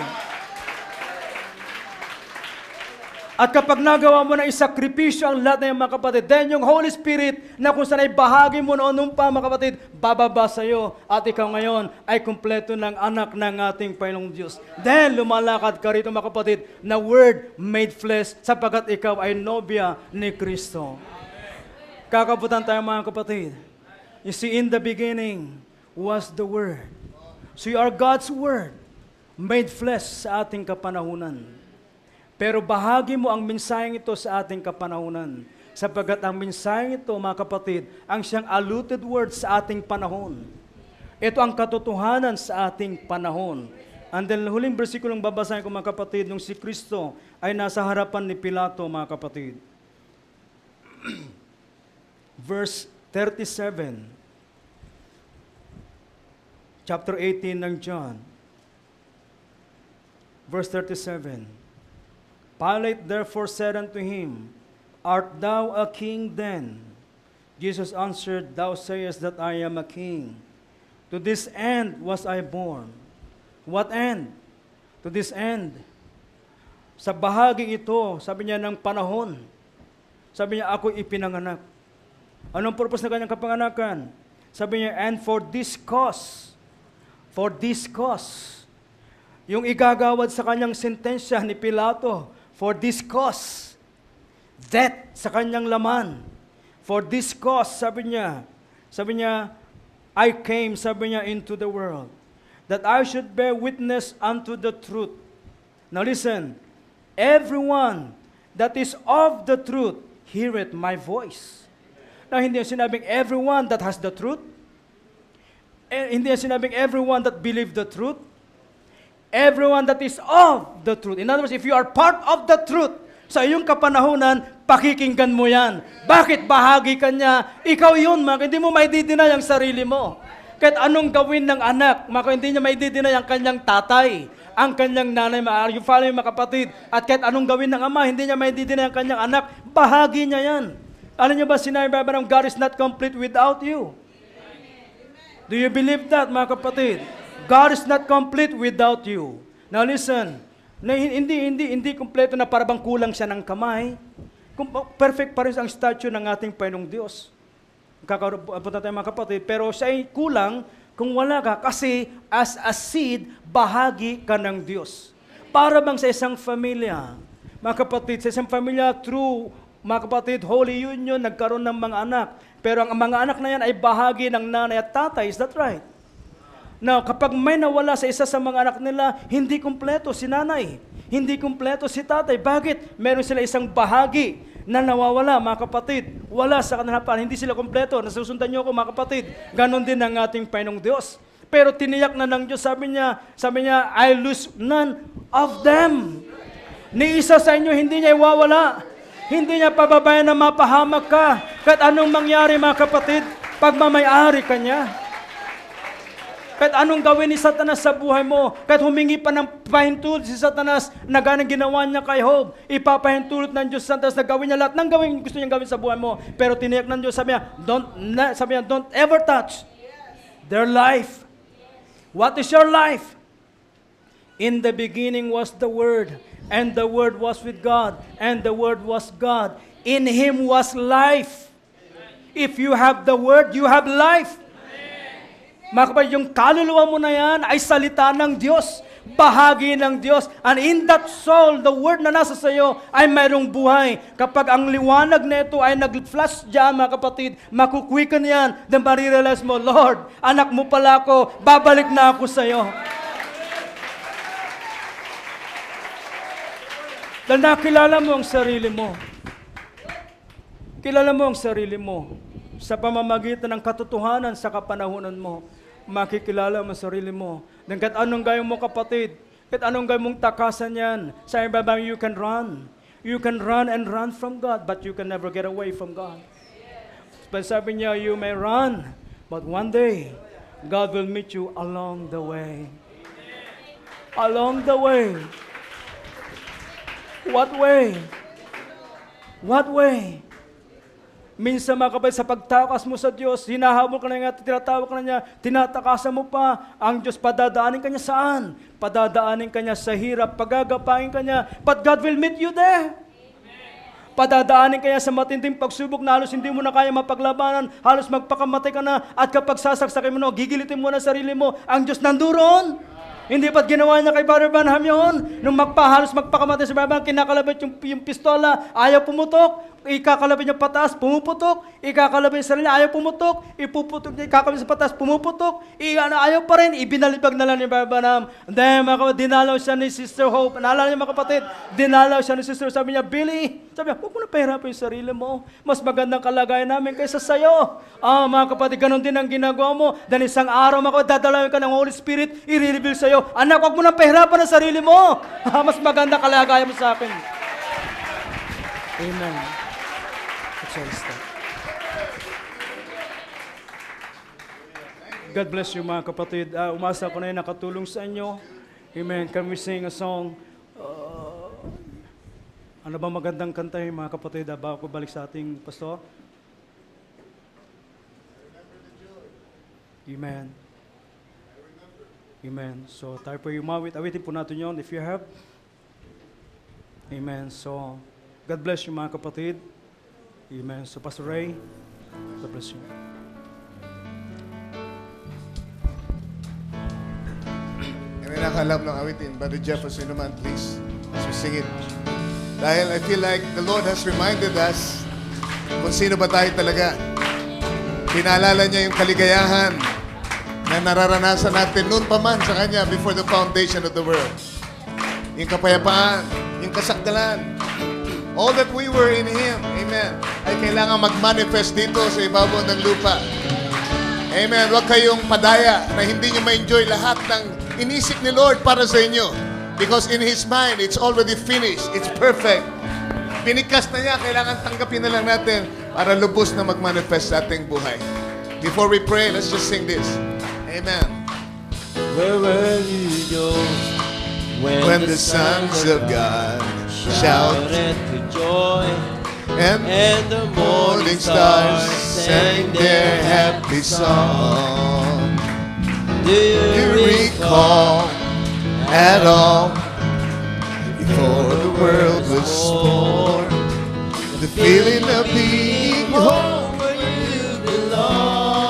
At kapag nagawa mo ng isakripisyo ang lahat na yung mga kapatid, then yung Holy Spirit na kung saan ay bahagi mo noon pa mga kapatid, bababa sa iyo at ikaw ngayon ay kumpleto ng anak ng ating Panginoong Diyos. Then lumalakad ka rito mga kapatid na Word made flesh sapagkat ikaw ay nobya ni Kristo. Kakabutan tayo mga kapatid. You see, in the beginning was the Word. So you are God's Word made flesh sa ating kapanahunan. Pero bahagi mo ang mensaheng ito sa ating kapanahunan. Sapagkat ang mensaheng ito, mga kapatid, ang siyang allotted word sa ating panahon. Ito ang katotohanan sa ating panahon. And then, huling versikulong babasahin ko, mga kapatid, nung si Kristo ay nasa harapan ni Pilato, mga kapatid. Verse 37. Chapter 18 ng John. Verse 37. Pilate therefore said unto him, Art thou a king then? Jesus answered, Thou sayest that I am a king. To this end was I born. What end? To this end. Sa bahaging ito, sabi niya ng panahon, sabi niya, ako ipinanganak. Anong purpose na kanyang kapanganakan? Sabi niya, and for this cause, yung igagawad sa kanyang sentensya ni Pilato, for this cause, death sa kanyang laman. For this cause, sabi niya, I came, sabi niya, into the world, that I should bear witness unto the truth. Now listen, everyone that is of the truth, heareth my voice. Now hindi niya sinabing everyone that has the truth. Hindi niya sinabing everyone that believe the truth. Everyone that is of the truth. In other words, if you are part of the truth, sa iyong kapanahunan, pakikinggan mo yan. Bakit? Bahagi ka niya. Ikaw yun, hindi mo maididinay ang sarili mo. Kahit anong gawin ng anak, hindi niya maididinay ang kanyang tatay, ang kanyang nanay, are you following mga kapatid? At kahit anong gawin ng ama, hindi niya maididinay ang kanyang anak, bahagi niya yan. Alam niyo ba, sinabi ba ng God is not complete without you? Do you believe that, mga kapatid? God is not complete without you. Now listen, hindi kompleto na parang kulang siya ng kamay. Perfect pa rin ang statue ng ating Panginoong Diyos. Kakapunta tayo mga kapatid, pero siya ay kulang kung wala ka kasi as a seed, bahagi ka ng Diyos. Para bang sa isang pamilya, mga kapatid, sa isang pamilya through, mga kapatid, Holy Union, nagkaroon ng mga anak. Pero ang mga anak na yan ay bahagi ng nanay at tatay. Is that right? Now, kapag may nawala sa isa sa mga anak nila, hindi kumpleto si nanay. Hindi kumpleto si tatay. Bakit? Meron sila isang bahagi na nawawala, mga kapatid. Wala sa kanilang pan. Hindi sila kumpleto. Nasusundan niyo ako, mga kapatid. Ganon din ang ating Panginoong Diyos. Pero tiniyak na ng Diyos, sabi niya, I lose none of them. Ni isa sa inyo, hindi niya iwawala. Hindi niya pababayan na mapahamak ka. Kahit anong mangyari, mga kapatid, pagmamayari ka niya. Kahit anong gawin ni Satanas sa buhay mo, kahit humingi pa ng pahintulot si Satanas na ganang ginawa niya kay Job, ipapahintulot ng Diyos Satanas na gawin niya lahat ng gawin gusto niyang gawin sa buhay mo. Pero tiniyak ng Diyos, sabi niya, don't ever touch their life. What is your life? In the beginning was the Word, and the Word was with God, and the Word was God. In Him was life. If you have the Word, you have life. Mga kapatid, yung kaluluwa mo na yan ay salita ng Diyos, bahagi ng Diyos. And in that soul, the word na nasa sayo ay mayroong buhay. Kapag ang liwanag na ito ay nag-flash dyan, mga kapatid, makukwikan yan, then marirealize mo, Lord, anak mo pala ako, babalik na ako sayo. Dahil nakilala mo ang sarili mo. Kilala mo ang sarili mo sa pamamagitan ng katotohanan sa kapanahunan mo. Makikilala mo sarili mo. Then kahit anong gawin mo, kapatid, kahit anong gawin mong takasan yan, sa ibabang you can run. You can run and run from God, but you can never get away from God. But sabi niya, you may run, but one day, God will meet you along the way. Along the way. What way? What way? Minsan mga kapatid, sa pagtakas mo sa Diyos, hinahabol ka na niya, tinatawag ka na niya, tinatakasan mo pa, ang Diyos padadaanin ka niya saan? Padadaanin ka niya sa hirap, pagagapain ka niya, but God will meet you there. Padadaanin kaya sa matinding pagsubok na halos hindi mo na kaya mapaglabanan, halos magpakamatay ka na, at kapag sasaksakin mo na, gigilitin mo na sarili mo, ang Diyos nanduron. Hindi ba't ginawa niya kay Brother Branham yun? Nung halos magpakamatay sa Brother Branham, kinakalabit yung pistola, ayaw pumutok, ikakalabit niya pataas, pumuputok, ikakalabit sa sarili, ayaw pumutok, ipuputok niya, ikakalabit sa pataas, pumuputok, ayaw pa rin, ibinalibag na lang ni Brother Branham. Then, dinalaw siya ni Sister Hope. Naalala niyo mga kapatid, dinalaw siya ni Sister, sabi niya, Billy, sabi niya, huwag mo na pahirapan yung sarili mo. Mas magandang kalagayan namin kaysa sa'yo. Mga kapatid, ganun din ang ginagawa mo. Dahil isang araw, mga kapatid, dadalawin ka ng Holy Spirit, i-reveal sa'yo, anak, huwag mo na pahirapan ang sarili mo. Mas magandang kalagayan mo sa akin. Amen. Let's all stand. God bless you mga kapatid. Umasa ko na yun nakatulong sa inyo. Amen. Can we sing a song? Ano ba magandang kanta yung mga kapatid bago ko balik sa ating pastor? Amen. Amen. So tayo po umawit. Awitin po natin yun if you have. Amen. So God bless you mga kapatid. Amen. So Pastor Ray, God bless you. Kami nakalam ng awitin. Brother Jefferson naman, please, as we sing it. Dahil I feel like the Lord has reminded us kung sino ba tayo talaga. Pinaalala niya yung kaligayahan na nararanasan natin noon pa man sa Kanya before the foundation of the world. Yung kapayapaan, yung kasakdalan, all that we were in Him, amen, ay kailangan mag-manifest dito sa ibabaw ng lupa. Amen. Huwag kayong padaya na hindi nyo ma-enjoy lahat ng inisip ni Lord para sa inyo. Because in His mind, it's already finished. It's perfect. Pinikas na niya, kailangan tanggapin na lang natin para lubos na mag-manifest sa ating buhay. Before we pray, let's just sing this. Amen. Where will you go When the sons of God shout with joy and the morning stars sang their happy song. Do You recall at all before the world was born, the feeling of being home where you belong?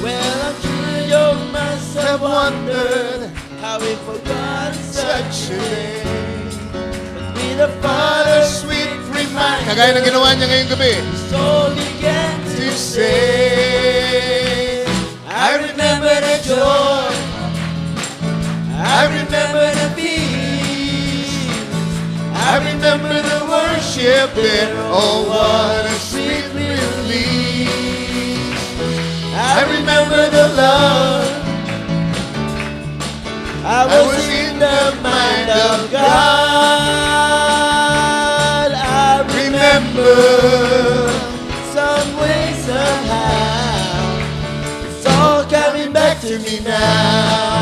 Well, I'm sure you must have wondered how we forgot such a day. be the Father's Sweet reminder, kagaya ng ginawa niya ngayong gabi, soul began to say, I remember the joy, I remember the peace, I remember the worship there. Oh, what a sweet release. I remember the love. I was in the mind of God. I remember some way, somehow. It's all coming back to me now.